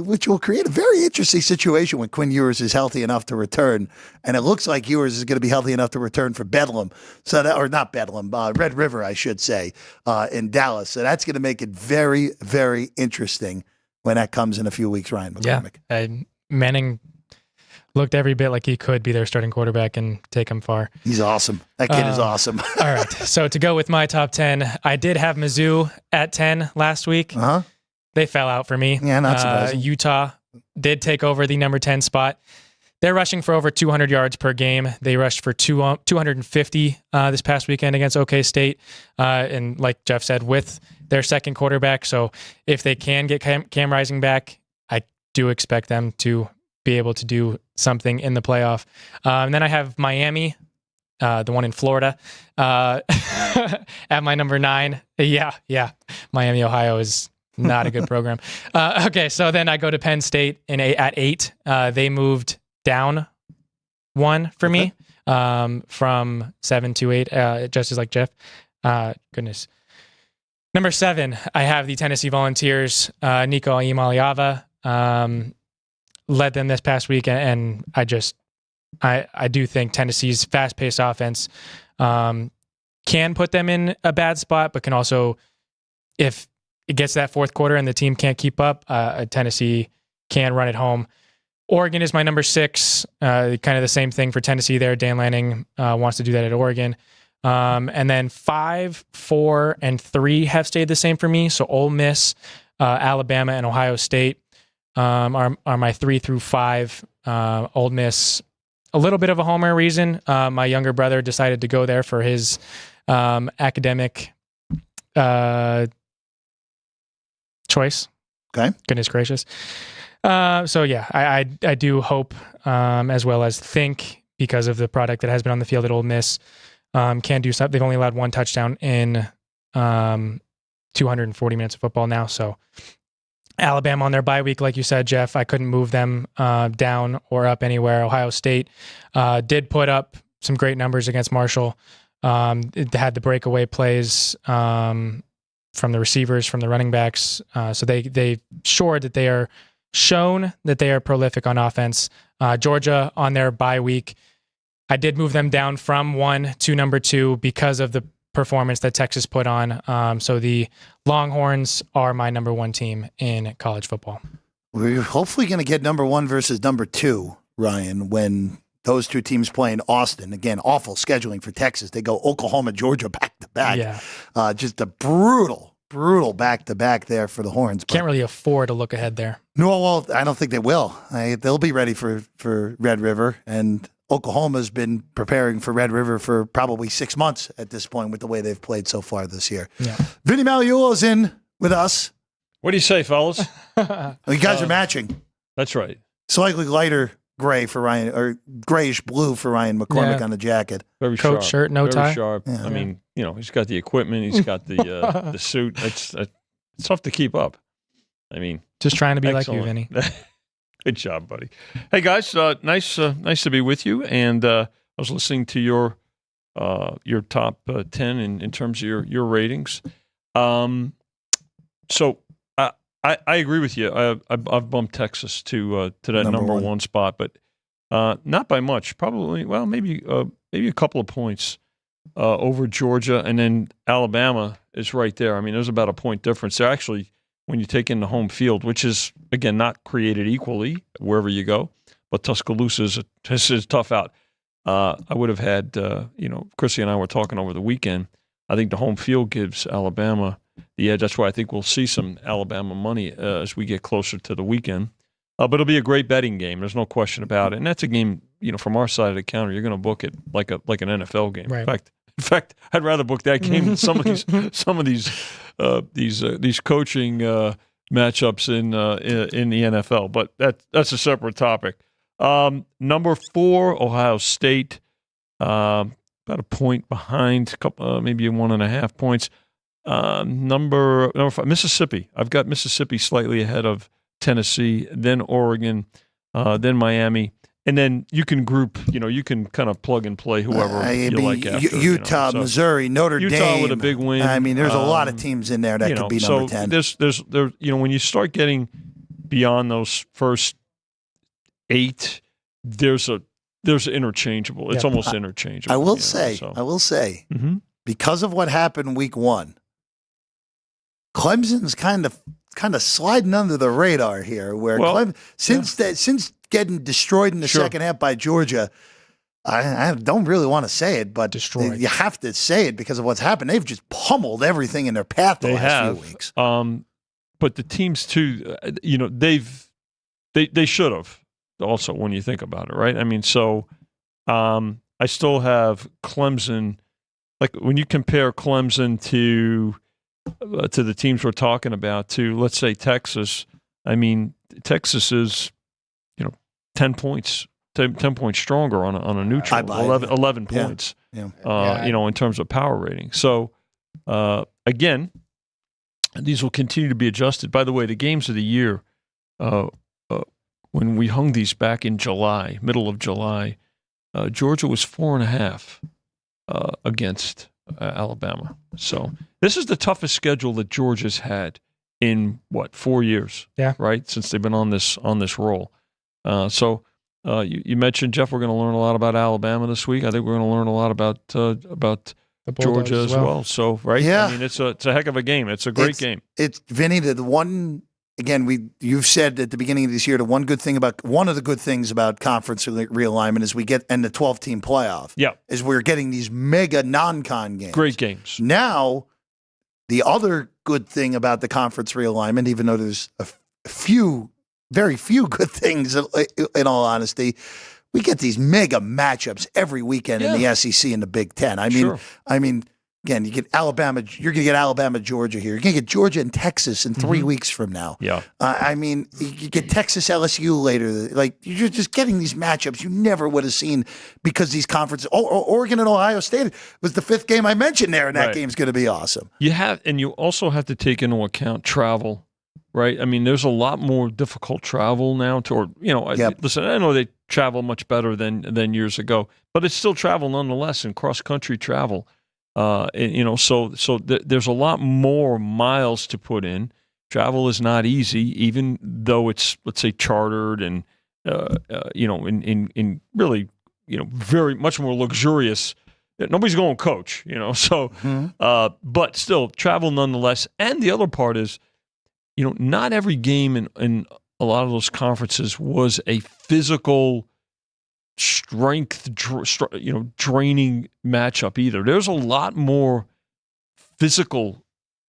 which will create a very interesting situation when Quinn Ewers is healthy enough to return. And it looks like Ewers is going to be healthy enough to return for Bedlam. So that, or not Bedlam, Red River, I should say, in Dallas. So that's going to make it very, very interesting when that comes in a few weeks, Ryan McCormick. Yeah. Manning looked every bit like he could be their starting quarterback and take him far. He's awesome. That kid is awesome. All right. So to go with my top 10, I did have Mizzou at 10 last week. Uh-huh. They fell out for me. Yeah, not surprising. Utah did take over the number 10 spot. They're rushing for over 200 yards per game. They rushed for 250 this past weekend against OK State. And like Jeff said, with their second quarterback. So if they can get Cam Rising back, I do expect them to be able to do something in the playoff. And then I have Miami, the one in Florida, at my number 9. Yeah. Miami, Ohio is not a good program. Okay, so then I go to Penn State at 8. They moved down 1 for me from 7 to 8, just as like Jeff. Goodness. Number 7, I have the Tennessee Volunteers, Nico Iamaleava. Led them this past week, and I do think Tennessee's fast-paced offense can put them in a bad spot, but can also, if it gets to that fourth quarter and the team can't keep up, Tennessee can run it home. Oregon is my number 6, kind of the same thing for Tennessee there. Dan Lanning wants to do that at Oregon. And then 5, 4, and 3 have stayed the same for me. So Ole Miss, Alabama, and Ohio State are my 3 through 5. Ole Miss, a little bit of a homer reason. My younger brother decided to go there for his academic choice. Okay. Goodness gracious. So yeah, I do hope, as well as think, because of the product that has been on the field at Ole Miss, can do something. They've only allowed 1 touchdown in 240 minutes of football now. So Alabama on their bye week, like you said, Jeff, I couldn't move them down or up anywhere. Ohio State did put up some great numbers against Marshall. It had the breakaway plays from the receivers, from the running backs. So they shown that they are prolific on offense. Georgia on their bye week, I did move them down from 1 to number 2 because of the performance that Texas put on. So the Longhorns are my number 1 team in college football. We're hopefully going to get number 1 versus number 2, Ryan, when those 2 teams play in Austin. Again, awful scheduling for Texas. They go Oklahoma, Georgia back to back. Yeah. Just a brutal back to back there for the Horns. Can't really afford to look ahead there. No, well, I don't think they will. They'll be ready for Red River, and Oklahoma's been preparing for Red River for probably 6 months at this point with the way they've played so far this year. Yeah. Vinny Magliulo is in with us. What do you say, fellas? You guys are matching. That's right. Slightly lighter gray for Ryan, or grayish blue for Ryan McCormick on the jacket. Very Coat sharp. shirt, no Very tie. Sharp. Yeah. I mean, he's got the equipment. He's got the suit. It's tough to keep up. I mean, just trying to be excellent. like you, Vinny. Good job, buddy. Hey guys, nice to be with you. And I was listening to your top 10 in terms of your ratings. So I agree with you. I've bumped Texas to that number one spot, but not by much. Probably, well, maybe a couple of points over Georgia, and then Alabama is right there. I mean, there's about a point difference. They're actually, when you take in the home field, which is, again, not created equally wherever you go, but Tuscaloosa is tough out. I would have had, Chrissy and I were talking over the weekend. I think the home field gives Alabama the edge. That's why I think we'll see some Alabama money as we get closer to the weekend. But it'll be a great betting game. There's no question about it. And that's a game, from our side of the counter, you're going to book it like an NFL game. Right. In fact, I'd rather book that game than some of these coaching matchups in the NFL. But that's a separate topic. Number 4, Ohio State, about a point behind, maybe 1.5 points. Number 5, Mississippi. I've got Mississippi slightly ahead of Tennessee, then Oregon, then Miami. And then you can group, you can kind of plug and play whoever you like after. Utah, So Missouri, Notre Dame. Utah with a big win. I mean, there's a lot of teams in there that could be number 10. There's when you start getting beyond those first 8, there's interchangeable. It's almost interchangeable. I will say, because of what happened week 1, Clemson's kind of sliding under the radar here. Since getting destroyed in the second half by Georgia, I don't really want to say it, but destroyed. You have to say it because of what's happened. They've just pummeled everything in their path the last few weeks. But the teams too, they should have also, when you think about it, right? I mean, so I still have Clemson. Like when you compare Clemson to the teams we're talking about, to let's say Texas. I mean, Texas is 10 points stronger on a neutral. 11 points. Yeah. In terms of power rating. So again, these will continue to be adjusted. By the way, the games of the year, when we hung these back in July, middle of July, Georgia was 4.5 against Alabama. So this is the toughest schedule that Georgia's had in 4 years? Yeah. Right, since they've been on this roll. So you mentioned, Jeff, we're going to learn a lot about Alabama this week. I think we're going to learn a lot about Georgia as well. So right, yeah. I mean, it's a heck of a game. It's a great game. It's Vinny. The one. Again, you've said at the beginning of this year, one of the good things about conference realignment is and the 12-team playoff. Yeah, is we're getting these mega non-con games. Great games. Now, the other good thing about the conference realignment, even though there's very few good things, in all honesty, we get these mega matchups every weekend in the SEC and the Big Ten. I mean. Again, you get Alabama. You're going to get Alabama, Georgia here. You're going to get Georgia and Texas in 3 weeks from now. Yeah. You get Texas, LSU later. Like, you're just getting these matchups you never would have seen because these conferences. Oregon and Ohio State was the 5th game I mentioned there, and that game's going to be awesome. You also have to take into account travel, right? I mean, there's a lot more difficult travel now. Listen, I know they travel much better than years ago, but it's still travel nonetheless, and cross country travel. So there's a lot more miles to put in. Travel is not easy, even though it's, let's say, chartered and in really very much more luxurious. Nobody's going coach, So, but still travel nonetheless. And the other part is, not every game in a lot of those conferences was a physical strength, draining matchup either. There's a lot more physical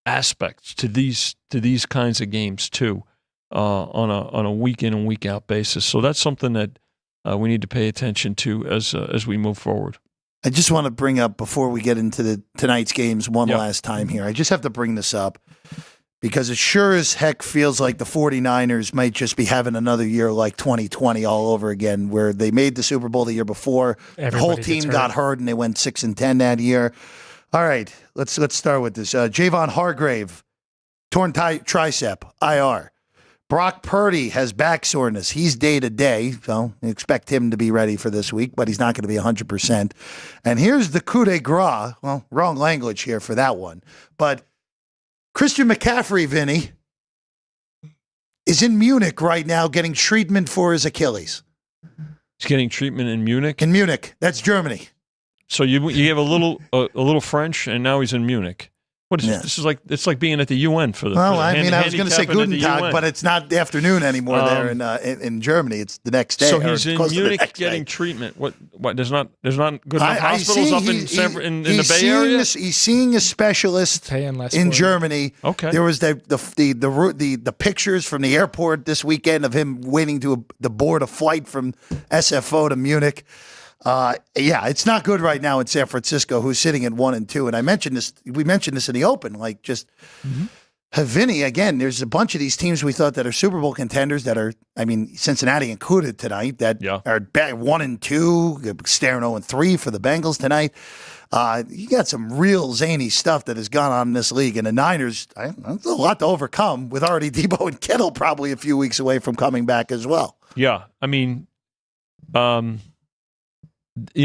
aspects to these kinds of games too, on a week in and week out basis. So that's something that we need to pay attention to as we move forward. I just want to bring up, before we get into tonight's games one last time here, I just have to bring this up, because it sure as heck feels like the 49ers might just be having another year like 2020 all over again, where they made the Super Bowl the year before. The whole team got hurt and they went 6-10 that year. All right, let's start with this. Javon Hargrave, torn tricep, IR. Brock Purdy has back soreness. He's day-to-day, so expect him to be ready for this week, but he's not going to be 100%. And here's the coup de grace. Well, wrong language here for that one. But Christian McCaffrey, Vinny, is in Munich right now getting treatment for his Achilles. He's getting treatment in Munich? In Munich. That's Germany. So you have a little French, and now he's in Munich. What is this? It's like being at the UN for the. Well, I was going to say Guten Tag, but it's not the afternoon anymore there in Germany. It's the next day. So he's in Munich getting treatment. What? There's not good enough hospitals up in the Bay Area. He's seeing a specialist in Germany. Okay. There was the pictures from the airport this weekend of him waiting to board a flight from SFO to Munich. It's not good right now in San Francisco, who's sitting at 1-2. And we mentioned this in the open, like just Vinny, again, there's a bunch of these teams we thought that are Super Bowl contenders that are, Cincinnati included tonight, that are 1-2, staring 0-3 for the Bengals tonight. You got some real zany stuff that has gone on in this league, and the Niners, it's a lot to overcome with already Debo and Kittle probably a few weeks away from coming back as well. Yeah,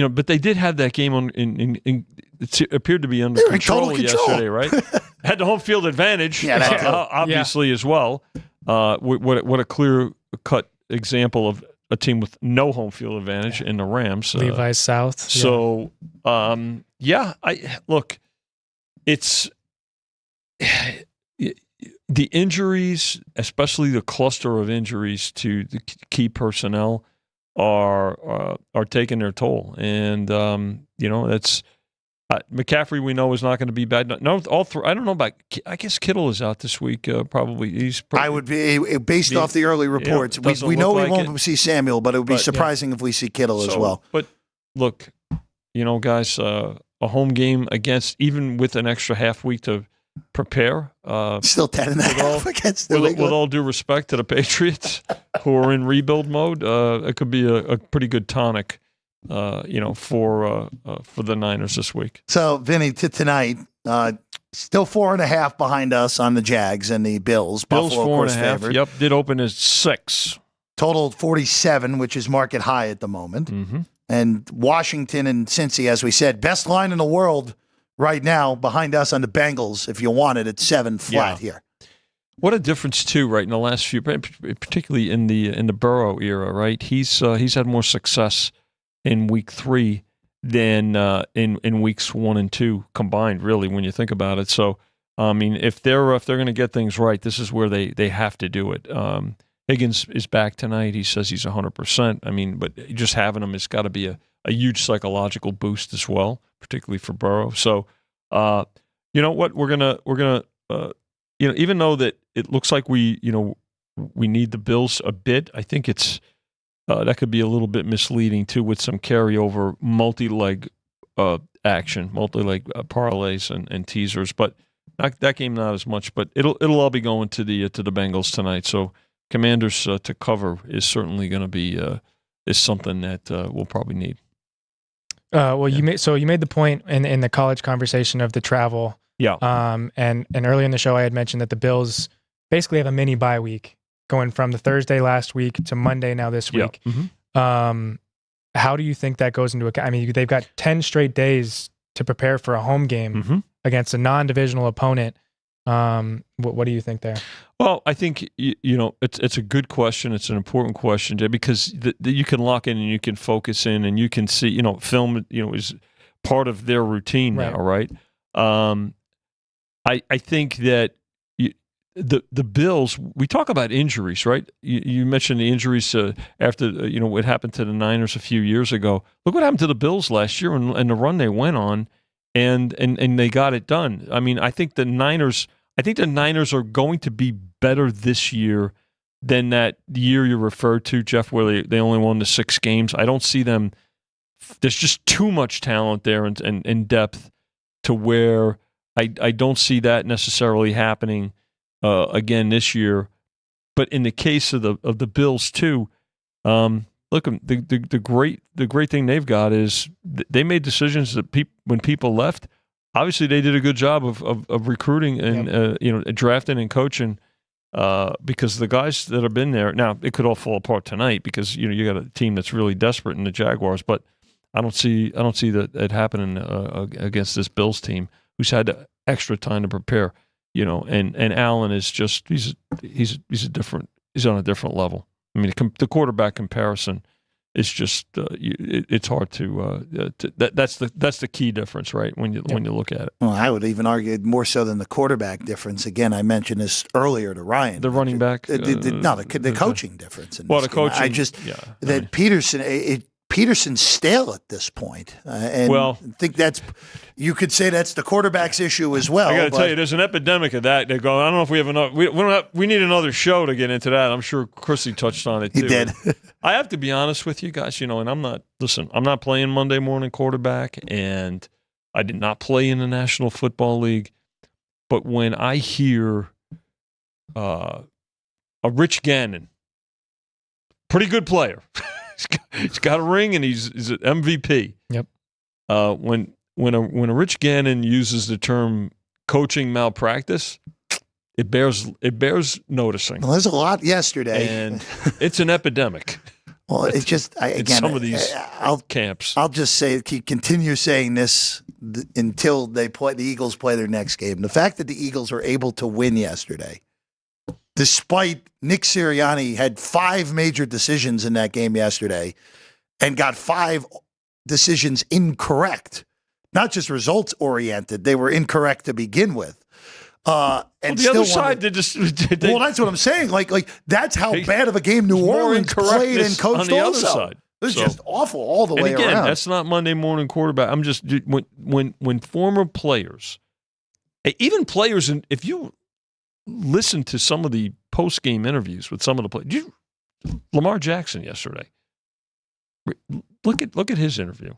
but they did have that game it appeared to be under control yesterday, right? Had the home field advantage, obviously as well. What a clear-cut example of a team with no home field advantage in the Rams. Levi's South. So, it's the injuries, especially the cluster of injuries to the key personnel, are taking their toll, and that's McCaffrey. We know is not going to be bad. No, all three. I don't know about. I guess Kittle is out this week. Probably I would be based off the early reports. We know we won't see Samuel, but it would be surprising if we see Kittle as well. But look, guys, a home game against, even with an extra half week to prepare. Still 10.5 against the with all due respect to the Patriots, who are in rebuild mode, it could be a pretty good tonic, for the Niners this week. So, Vinny, to tonight, still 4.5 behind us on the Jags and the Bills. Bills Buffalo, 4.5. Favored. Yep, did open as 6. Total 47, which is market high at the moment. Mm-hmm. And Washington and Cincy, as we said, best line in the world right now behind us on the Bengals. If you want it, it's 7 flat here. What a difference too, right? In the last few, particularly in the Burrow era, right? He's had more success in week 3 than in weeks 1 and 2 combined. Really, when you think about it. So, if they're going to get things right, this is where they have to do it. Higgins is back tonight. He says he's 100%. But just having him has got to be a huge psychological boost as well, particularly for Burrow. So, you know what? We're gonna even though that it looks like we need the Bills a bit, I think it's that could be a little bit misleading too, with some carryover multi-leg action, multi-leg parlays and teasers. But that game not as much. But it'll all be going to the Bengals tonight. So Commanders to cover is certainly going to be is something that we'll probably need. You made the point in the college conversation of the travel. Yeah. And earlier in the show, I had mentioned that the Bills basically have a mini bye week going from the Thursday last week to Monday now this week. Yeah. Mm-hmm. How do you think that goes into account? They've got 10 straight days to prepare for a home game against a non-divisional opponent. What do you think there? Well, I think it's a good question. It's an important question, Jay, because you can lock in and you can focus in and you can see. Film is part of their routine now, right? I think that the Bills. We talk about injuries, right? You mentioned the injuries after what happened to the Niners a few years ago. Look what happened to the Bills last year and the run they went on, and they got it done. I think the Niners are going to be better this year than that year you referred to, Jeff, where they only won the 6 games. I don't see them. There's just too much talent there and depth to where I don't see that necessarily happening again this year. But in the case of the Bills too, look, the great thing they've got is they made decisions that when people left. Obviously, they did a good job of recruiting and drafting and coaching because the guys that have been there. Now it could all fall apart tonight because you got a team that's really desperate in the Jaguars, but I don't see that happening against this Bills team who's had extra time to prepare. and Allen is just he's on a different level. I mean, the quarterback comparison is just it's hard to that's the key difference, right? When you look at it. Well, I would even argue more so than the quarterback difference. Again, I mentioned this earlier to Ryan. The running back, the coaching difference. The coaching. Peterson's stale at this point, and I think you could say that's the quarterback's issue as well. I got to tell you, there's an epidemic of that. They're going. I don't know if we have enough. We need another show to get into that. I'm sure Chrissy touched on it too. He did. I have to be honest with you guys, and I'm not playing Monday morning quarterback, and I did not play in the National Football League. But when I hear a Rich Gannon, pretty good player. He's got a ring and he's an MVP. Yep. When a Rich Gannon uses the term coaching malpractice, it bears noticing. Well, there's a lot yesterday, and it's an epidemic. Well, it's just some of these camps. I'll just say, continue saying this until the Eagles play their next game. The fact that the Eagles were able to win yesterday, despite Nick Sirianni had 5 major decisions in that game yesterday and got 5 decisions incorrect, not just results oriented. They were incorrect to begin with. And the other side did just. Well, that's what I'm saying. Like that's how bad of a game New Orleans played and coached on the also. Other side. It was just awful all the way again, around. That's not Monday morning quarterback. I'm just when former players, even players, and if you listen to some of the post-game interviews with some of the players. Lamar Jackson yesterday. Look at his interview.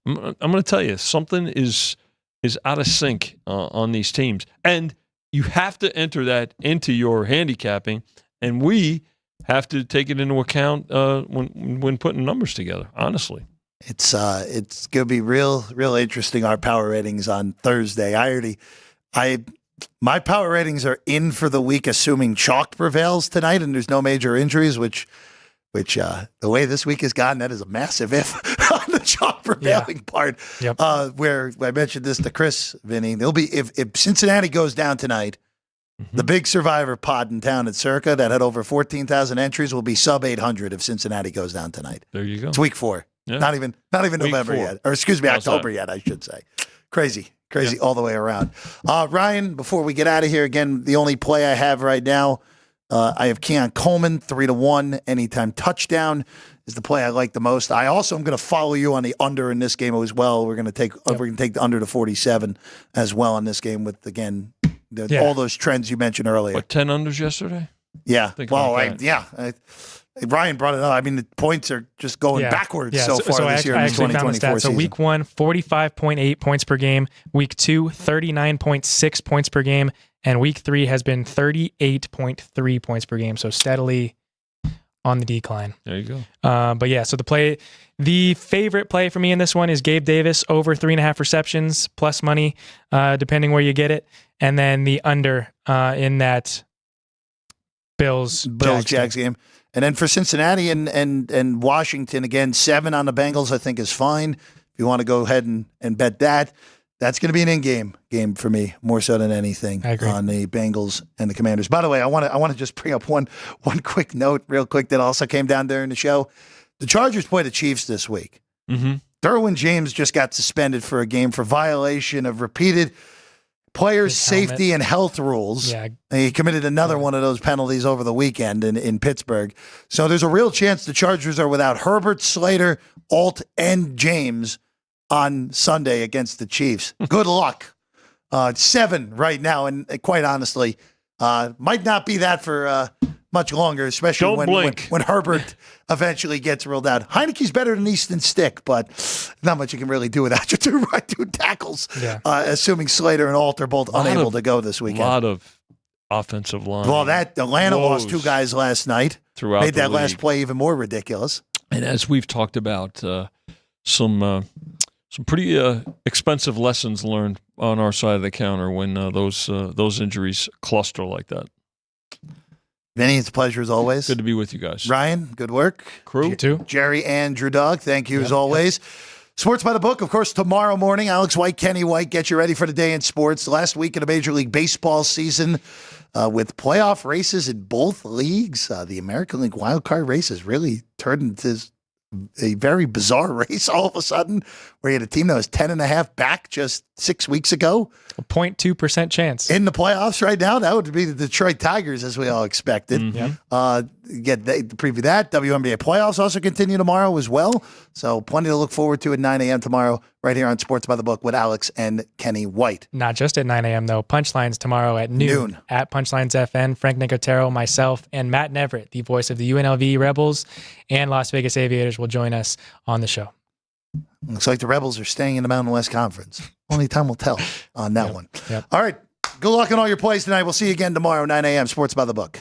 I'm going to tell you, something is out of sync on these teams. And you have to enter that into your handicapping, and we have to take it into account when putting numbers together, honestly. It's going to be real interesting, our power ratings on Thursday. My power ratings are in for the week, assuming chalk prevails tonight and there's no major injuries, which the way this week has gone, that is a massive if on the chalk prevailing part. Yep. Where I mentioned this to Chris, Vinny, there'll be if Cincinnati goes down tonight, the big survivor pod in town at Circa that had over 14,000 entries will be sub 800 if Cincinnati goes down tonight. There you go. It's week 4. Yeah. Not even November 4. yet, or excuse me, October yet, I should say. Crazy all the way around. Ryan, before we get out of here, again, the only play I have right now, I have Keon Coleman 3-1 anytime touchdown is the play I like the most. I also am going to follow you on the under in this game as well. We're going to take the under to 47 as well in this game with all those trends you mentioned earlier. What, 10 unders yesterday? Yeah. Ryan brought it up. I mean, the points are just going backwards so far this year in the 2024 season. So week 1, 45.8 points per game. Week 2, 39.6 points per game. And week 3 has been 38.3 points per game. So steadily on the decline. There you go. So the favorite play for me in this one is Gabe Davis over 3.5 receptions plus money, depending where you get it. And then the under in that Bills-Jags game. And then for Cincinnati and Washington, again, 7 on the Bengals, I think is fine. If you want to go ahead and bet that, that's going to be an in-game game for me, more so than anything on the Bengals and the Commanders. By the way, I want to just bring up one quick note real quick that also came down during the show. The Chargers play the Chiefs this week. Mm-hmm. Derwin James just got suspended for a game for violation of repeated players' safety and health rules. Yeah. He committed another one of those penalties over the weekend in Pittsburgh. So there's a real chance the Chargers are without Herbert, Slater, Alt, and James on Sunday against the Chiefs. Good luck. 7 right now, and quite honestly, might not be that for much longer, especially when Herbert eventually gets ruled out. Heineke's better than Easton Stick, but not much you can really do without your two tackles, assuming Slater and Alt are both unable to go this weekend. A lot of offensive line. Well, Atlanta lost 2 guys last night. Made that last play even more ridiculous. And as we've talked about, some pretty expensive lessons learned on our side of the counter when those injuries cluster like that. Vinny, it's a pleasure as always. Good to be with you guys. Ryan, good work. Crew. You too. Jerry and Drew Dog, thank you as always. Sports by the Book, of course, tomorrow morning. Alex White, Kenny White, get you ready for the day in sports. The last week of the Major League Baseball season with playoff races in both leagues. The American League wildcard race has really turned into a very bizarre race all of a sudden, where you had a team that was 10.5 back just 6 weeks ago. A 0.2% chance. In the playoffs right now, that would be the Detroit Tigers, as we all expected. Preview that. WNBA playoffs also continue tomorrow as well. So plenty to look forward to at 9 a.m. tomorrow right here on Sports by the Book with Alex and Kenny White. Not just at 9 a.m. though. Punchlines tomorrow at noon. At Punchlines FN. Frank Nicotero, myself, and Matt Neverett, the voice of the UNLV Rebels and Las Vegas Aviators, will join us on the show. Looks like the Rebels are staying in the Mountain West Conference. Only time will tell on that one. All right. Good luck on all your plays tonight. We'll see you again tomorrow, 9 a.m. Sports by the Book.